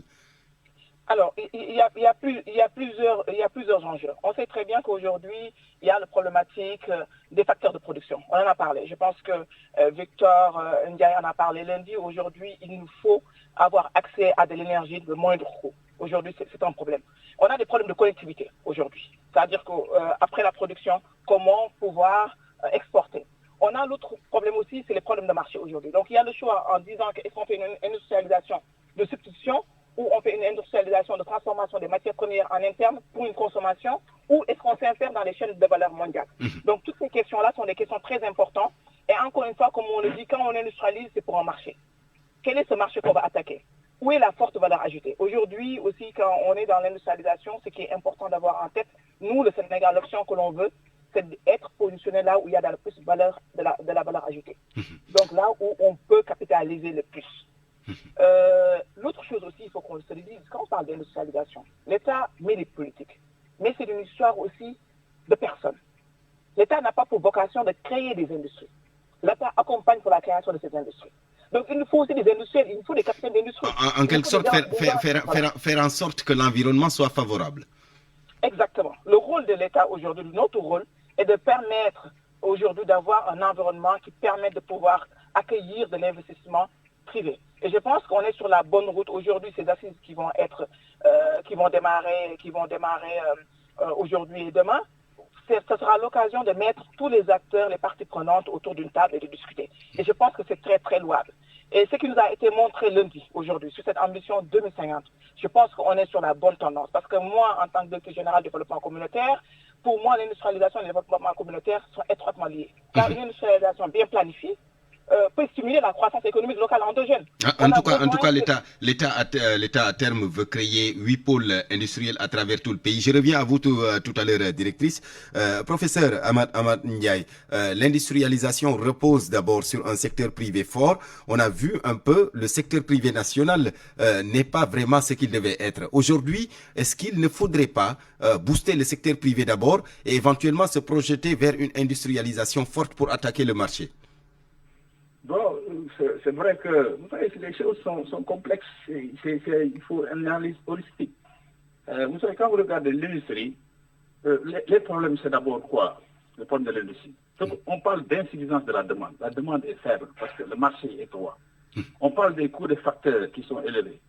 Speaker 12: Alors, il y a plusieurs enjeux. On sait très bien qu'aujourd'hui, il y a la problématique des facteurs de production. On en a parlé. Je pense que Victor Ndiaye en a parlé lundi. Aujourd'hui, il nous faut avoir accès à de l'énergie de moindre coût. Aujourd'hui, c'est un problème. On a des problèmes de connectivité aujourd'hui. C'est-à-dire qu'après la production, comment pouvoir exporter. On a l'autre problème aussi, c'est les problèmes de marché aujourd'hui. Donc, il y a le choix en disant qu'est-ce qu'on fait une industrialisation de substitution ou on fait une industrialisation de transformation des matières premières en interne pour une consommation, ou est-ce qu'on s'insère dans les chaînes de valeur mondiale. Donc toutes ces questions-là sont des questions très importantes. Et encore une fois, comme on le dit, quand on industrialise, c'est pour un marché. Quel est ce marché qu'on va attaquer? Où est la forte valeur ajoutée? Aujourd'hui aussi, quand on est dans l'industrialisation, ce qui est important d'avoir en tête, nous, le Sénégal, l'option que l'on veut, c'est d'être positionné là où il y a le plus de la valeur ajoutée. Donc là où on peut capitaliser le plus. L'autre chose aussi, il faut qu'on se le dise, quand on parle d'industrialisation, l'État met des politiques, mais c'est une histoire aussi de personnes. L'État n'a pas pour vocation de créer des industries. L'État accompagne pour la création de ces industries. Donc il nous faut aussi des industriels, il nous faut des capitaines d'industrie.
Speaker 2: En quelque sorte, faire en sorte que l'environnement soit favorable.
Speaker 12: Exactement. Le rôle de l'État aujourd'hui, notre rôle, est de permettre aujourd'hui d'avoir un environnement qui permet de pouvoir accueillir de l'investissement privé. Et je pense qu'on est sur la bonne route. Aujourd'hui, ces assises qui vont démarrer aujourd'hui et demain, ce sera l'occasion de mettre tous les acteurs, les parties prenantes autour d'une table et de discuter. Et je pense que c'est très, très louable. Et ce qui nous a été montré lundi, aujourd'hui, sur cette ambition 2050, je pense qu'on est sur la bonne tendance. Parce que moi, en tant que directeur général du développement communautaire, pour moi, l'industrialisation et le développement communautaire sont étroitement liés. Car une industrialisation bien planifiée peut stimuler la croissance économique locale endogène.
Speaker 2: En tout cas, l'État à terme veut créer 8 pôles industriels à travers tout le pays. Je reviens à vous tout à l'heure, directrice. Professeur Amad Ndiaye, l'industrialisation repose d'abord sur un secteur privé fort. On a vu un peu, le secteur privé national n'est pas vraiment ce qu'il devait être. Aujourd'hui, est-ce qu'il ne faudrait pas booster le secteur privé d'abord et éventuellement se projeter vers une industrialisation forte pour attaquer le marché?
Speaker 13: Bon, c'est vrai que vous savez, les choses sont complexes. Il faut une analyse holistique. Vous savez, quand vous regardez l'industrie, les problèmes, c'est d'abord quoi? Le problème de l'industrie. On parle d'insuffisance de la demande. La demande est faible parce que le marché est étroit. On parle des coûts des facteurs qui sont élevés.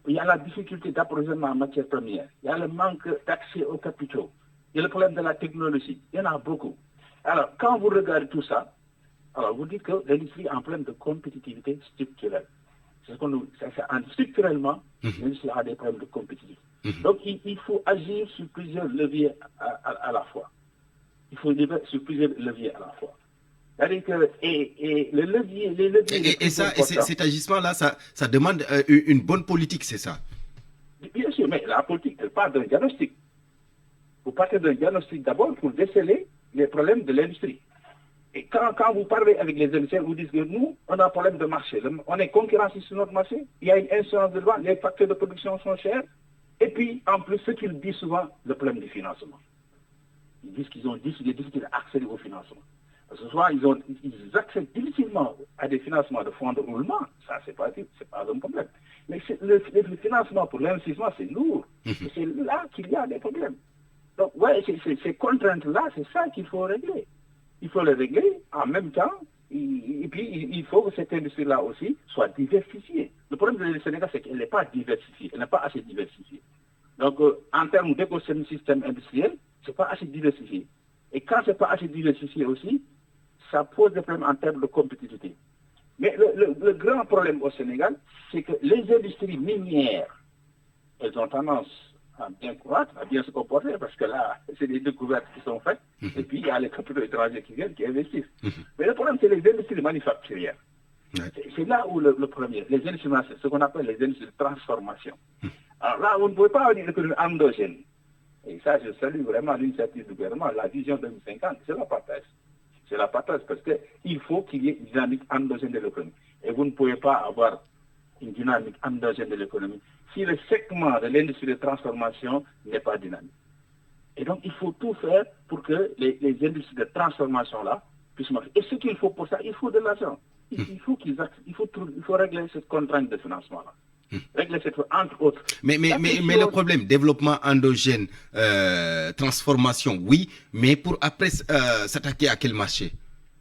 Speaker 13: Il y a la difficulté d'approvisionnement en matières premières. Il y a le manque d'accès aux capitaux. Il y a le problème de la technologie. Il y en a beaucoup. Alors, quand vous regardez tout ça, alors vous dites que l'industrie est en problème de compétitivité structurelle. Structurellement, l'industrie a des problèmes de compétitivité. Donc il faut agir sur plusieurs leviers à la fois. Il faut agir sur plusieurs leviers à la fois. C'est-à-dire que les leviers
Speaker 2: et cet agissement-là, ça demande une bonne politique, c'est ça?
Speaker 13: Bien sûr, mais la politique, elle part d'un diagnostic. Vous partez d'un diagnostic d'abord pour déceler les problèmes de l'industrie. Et quand vous parlez avec les industriels, vous dites que nous, on a un problème de marché. On est concurrencé sur notre marché. Il y a une insuffisance de loi, les facteurs de production sont chers. Et puis, en plus, ce qu'ils disent souvent, le problème du financement. Ils disent qu'ils ont des difficultés à accéder au financement. Parce que souvent, ils accèdent difficilement à des financements de fonds de roulement. Ça, c'est pas un problème. Mais le financement pour l'investissement, c'est lourd. C'est là qu'il y a des problèmes. Donc, ouais, ces contraintes-là, c'est ça qu'il faut régler. Il faut les régler en même temps, et puis il faut que cette industrie-là aussi soit diversifiée. Le problème du Sénégal, c'est qu'elle n'est pas diversifiée, elle n'est pas assez diversifiée. Donc, en termes d'écosystème industriel, ce n'est pas assez diversifié. Et quand ce n'est pas assez diversifié aussi, ça pose des problèmes en termes de compétitivité. Mais le grand problème au Sénégal, c'est que les industries minières, elles ont tendance à bien croître, à bien se comporter, parce que là, c'est des découvertes qui sont faites, et puis il y a les capitaux étrangers qui viennent, qui investissent. Mais le problème, c'est les industries manufacturières. C'est là où le premier, les industries, ce qu'on appelle les industries de transformation. Alors là, on ne pouvait pas avoir une économie endogène. Et ça, je salue vraiment l'initiative du gouvernement, la vision 2050, c'est la partage. C'est la partage, parce qu'il faut qu'il y ait une dynamique endogène de l'économie. Et vous ne pouvez pas avoir une dynamique endogène de l'économie si le segment de l'industrie de transformation n'est pas dynamique. Et donc, il faut tout faire pour que les industries de transformation-là puissent marcher. Et ce qu'il faut pour ça, il faut de l'argent. Il faut régler cette contrainte de financement-là. Régler cette, entre autres.
Speaker 2: Mais le problème, développement endogène, transformation, oui, mais pour après s'attaquer à quel marché?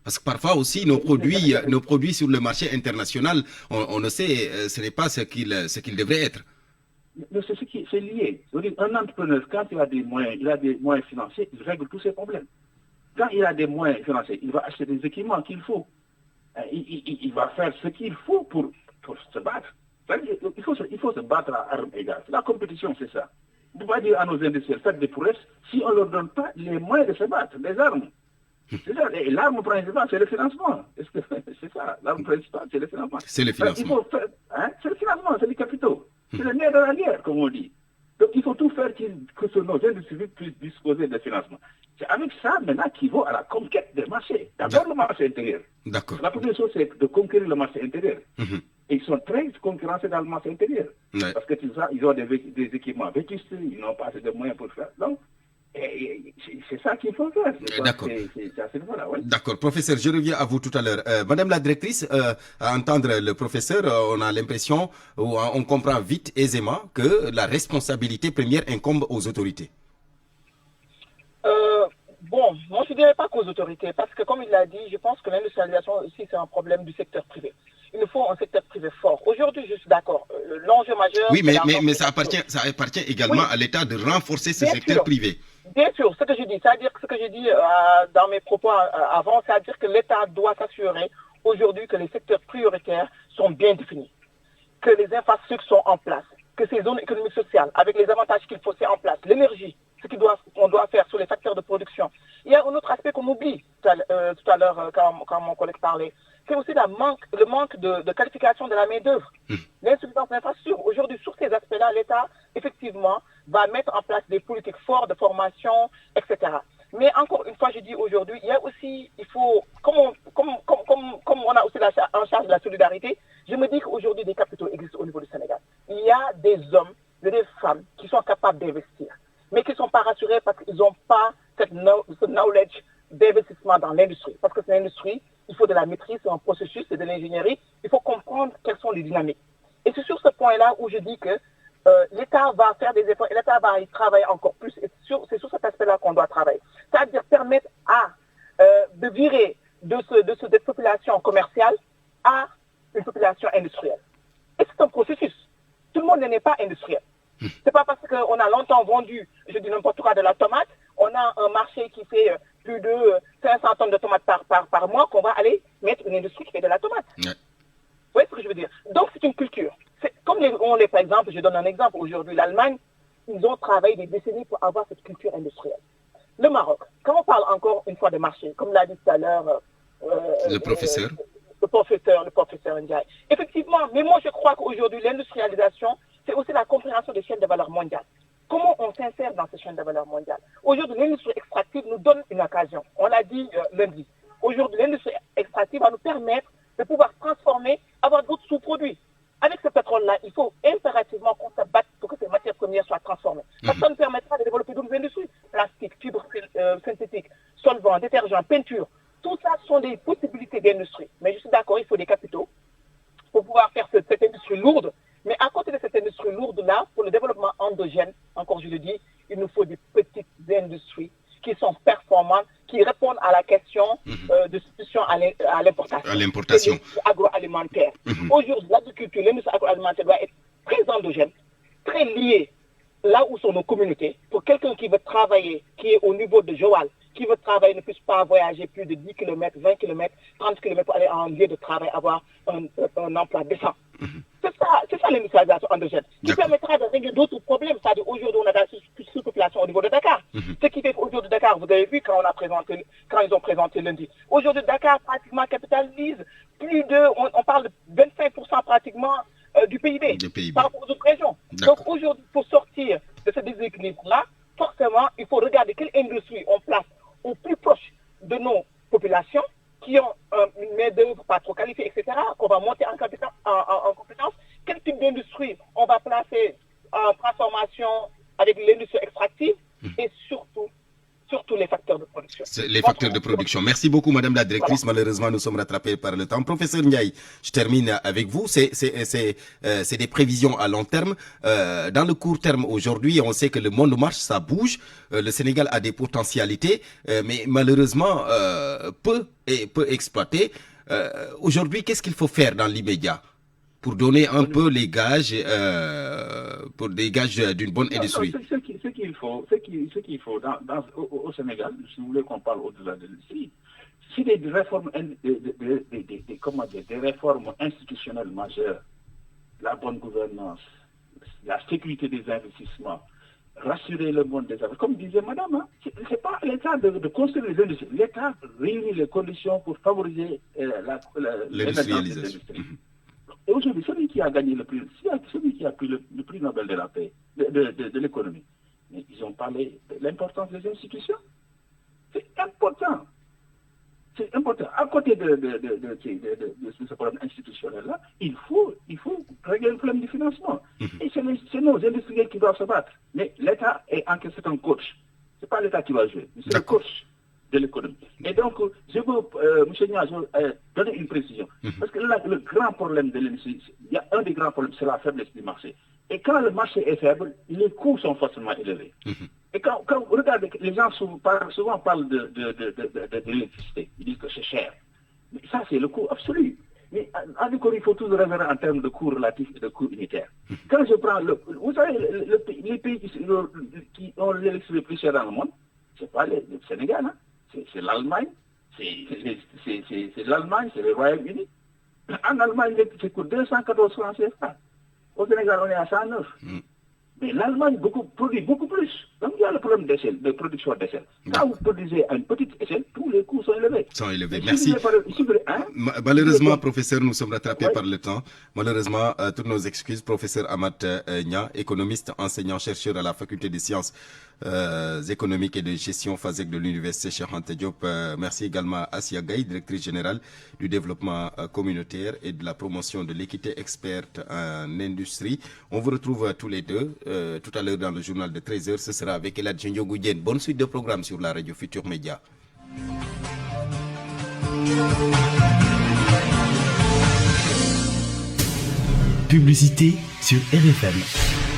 Speaker 2: Parce que parfois aussi, nos produits sur le marché international, on ne sait, ce n'est pas ce qu'ils devraient être.
Speaker 13: C'est lié. Un entrepreneur, quand il a des moyens financiers, il règle tous ses problèmes. Quand il a des moyens financiers, il va acheter des équipements qu'il faut. Il va faire ce qu'il faut pour se battre. Il faut se battre à armes égales. La compétition, c'est ça. On ne peut pas dire à nos industriels, faites des prouesses, si on ne leur donne pas les moyens de se battre, les armes. C'est ça. Et l'arme principale, c'est le financement. C'est ça. L'arme principale, c'est le financement.
Speaker 2: C'est le financement.
Speaker 13: C'est le financement, c'est les capitaux. C'est le nerf de la guerre, comme on dit. Donc, il faut tout faire que nos industries puissent disposer de financement. C'est avec ça maintenant qu'il va à la conquête des marchés. D'abord le marché intérieur.
Speaker 2: D'accord.
Speaker 13: La première chose, c'est de conquérir le marché intérieur. Et ils sont très concurrencés dans le marché intérieur. Parce que ils ont des équipements vétustes, ils n'ont pas assez de moyens pour faire. Donc, c'est ça qu'il faut faire.
Speaker 2: D'accord.
Speaker 13: C'est à ce niveau-là, oui.
Speaker 2: D'accord. Professeur, je reviens à vous tout à l'heure. Madame la directrice, à entendre le professeur, on a l'impression, ou on comprend vite, aisément, que la responsabilité première incombe aux autorités.
Speaker 12: Bon, moi je ne dirais pas qu'aux autorités, parce que comme il l'a dit, je pense que l'industrialisation aussi c'est un problème du secteur privé. Il nous faut un secteur privé fort. Aujourd'hui, je suis d'accord. L'enjeu majeur...
Speaker 2: Oui, mais ça appartient également à l'État de renforcer ce secteur privé.
Speaker 12: Bien sûr, ce que je dis, c'est-à-dire que ce que j'ai dit dans mes propos avant, c'est-à-dire que l'État doit s'assurer aujourd'hui que les secteurs prioritaires sont bien définis, que les infrastructures sont en place, que ces zones économiques sociales, avec les avantages qu'il faut, c'est en place, l'énergie, ce qu'on doit faire sur les facteurs de production. Il y a un autre aspect qu'on oublie tout à l'heure quand mon collègue parlait, c'est aussi le manque de qualification de la main-d'œuvre, l'insuffisance d'infrastructures. Aujourd'hui, sur ces aspects-là, l'État, effectivement, va mettre en place des politiques fortes de formation, etc. Mais encore une fois, je dis aujourd'hui, il y a aussi, il faut, comme on a aussi en charge de la solidarité, je me dis qu'aujourd'hui, des capitaux existent au niveau du Sénégal. Il y a des hommes et des femmes qui sont capables d'investir, mais qui ne sont pas rassurés parce qu'ils n'ont pas ce knowledge d'investissement dans l'industrie. Parce que c'est l'industrie, il faut de la maîtrise, c'est un processus, c'est de l'ingénierie. Il faut comprendre quelles sont les dynamiques. Et c'est sur ce point-là où je dis que l'État va faire des efforts et l'État va y travailler encore plus. Et c'est sur cet aspect-là qu'on doit travailler. C'est-à-dire permettre de virer de cette population commerciale à une population industrielle. Et c'est un processus. Tout le monde n'est pas industriel. C'est pas parce qu'on a longtemps vendu, je dis n'importe quoi, de la tomate, on a un marché qui fait plus de 500 tonnes de tomates par mois qu'on va aller mettre une industrie qui fait de la tomate. Vous voyez ce que je veux dire? Donc c'est une culture. Comme par exemple, je donne un exemple, aujourd'hui l'Allemagne, ils ont travaillé des décennies pour avoir cette culture industrielle. Le Maroc, quand on parle encore une fois de marché, comme l'a dit tout à l'heure
Speaker 2: le professeur
Speaker 12: Ndiaye. Effectivement, mais moi je crois qu'aujourd'hui l'industrialisation, c'est aussi la compréhension des chaînes de valeur mondiale. Comment on s'insère dans ces chaînes de valeur mondiale? Aujourd'hui, l'industrie extractive nous donne une occasion. On l'a dit lundi. Aujourd'hui, l'industrie extractive va nous permettre de pouvoir transformer, avoir d'autres sous-produits. Avec ce pétrole-là, il faut impérativement qu'on se batte pour que ces matières premières soient transformées. Ça nous permettra de développer d'autres industries. Plastique, fibres synthétiques, solvants, détergents, peinture. Tout ça sont des possibilités d'industrie. Mais je suis d'accord, il faut des capitaux pour pouvoir faire cette industrie lourde. Mais à côté de cette industrie lourde-là, pour le développement endogène, encore je le dis, il nous faut des petites industries qui sont performantes, qui répondent à la question de substitution à l'importation.
Speaker 2: À l'importation.
Speaker 12: Agroalimentaire. Aujourd'hui, l'agriculture, l'industrie agroalimentaire doit être très endogène, très liée là où sont nos communautés. Pour quelqu'un qui veut travailler, qui est au niveau de Joal, qui veut travailler, ne puisse pas voyager plus de 10 km, 20 km, 30 km pour aller en lieu de travail, avoir un emploi décent. C'est ça l'industrialisation endogène, qui permettra de régler d'autres problèmes. C'est-à-dire aujourd'hui, on a de la sous-population au niveau de Dakar. Ce qui fait qu'aujourd'hui, Dakar, vous avez vu quand ils ont présenté lundi. Aujourd'hui, Dakar pratiquement capitalise plus de, on parle de 25% pratiquement du PIB par rapport aux autres régions. Donc aujourd'hui, pour sortir de ce déséquilibre-là, forcément, il faut regarder quelle industrie on place au plus proche de nos populations qui ont une main-d'œuvre pas trop qualifiée, etc., qu'on va monter en compétence. Quel type d'industrie on va placer en transformation avec l'industrie extractive et surtout les facteurs de production.
Speaker 2: Les facteurs de production. Merci beaucoup, Madame la Directrice. Voilà. Malheureusement, nous sommes rattrapés par le temps. Professeur Ndiaye, je termine avec vous. C'est des prévisions à long terme. Dans le court terme, aujourd'hui, on sait que le monde marche, ça bouge. Le Sénégal a des potentialités, mais malheureusement, peu exploité. Aujourd'hui, qu'est-ce qu'il faut faire dans l'immédiat pour donner un peu les gages, pour des gages d'une bonne industrie?
Speaker 13: Ce qu'il faut au Sénégal, si vous voulez qu'on parle au-delà de l'industrie, c'est des réformes, des réformes institutionnelles majeures, la bonne gouvernance, la sécurité des investissements, rassurer le monde des affaires. Comme disait madame, c'est pas l'État de construire les industries. L'État réunit les conditions pour favoriser l'industrialisation. Et aujourd'hui, celui qui a gagné le prix, celui qui a pris le prix Nobel de la paix, de l'économie, mais ils ont parlé de l'importance des institutions. C'est important. C'est important. À côté de ce problème institutionnel-là, il faut régler le problème du financement. Et c'est nos industriels qui doivent se battre. Mais l'État est en quelque sorte un coach. Ce n'est pas l'État qui va jouer, c'est le coach de l'économie. Et donc, je veux, M. Nia, donner une précision. Parce que là, le grand problème de l'industrie, il y a un des grands problèmes, c'est la faiblesse du marché. Et quand le marché est faible, les coûts sont forcément élevés. Et quand vous regardez, les gens souvent parlent de l'électricité. Ils disent que c'est cher. Mais ça, c'est le coût absolu. Mais en économie, il faut toujours raisonner en termes de coûts relatifs et de coûts unitaires. Quand je prends vous savez, les pays qui ont l'électricité le plus cher dans le monde, c'est pas le Sénégal, hein? C'est l'Allemagne, c'est l'Allemagne, c'est le Royaume-Uni. En Allemagne, ça coûte 214 francs CFA. Au Sénégal, on est à 109. Mais l'Allemagne produit beaucoup plus. Donc il y a le problème d'échelle, de production d'échelle. Quand vous produisez à une petite échelle, tous les coûts sont élevés.
Speaker 2: Merci. Malheureusement, professeur, nous sommes rattrapés par le temps. Malheureusement, toutes nos excuses. Professeur Amath Nia, économiste, enseignant-chercheur à la faculté des sciences économiques et de gestion FASEG de l'université Cheikh Anta Diop. Merci également à Assia Gaye, directrice générale du développement communautaire et de la promotion de l'équité, experte en industrie. On vous retrouve tous les deux tout à l'heure dans le journal de 13h. Ce sera avec Eladji Ndiogou Diène. Bonne suite de programme sur la radio Futur Média.
Speaker 11: Publicité sur RFM.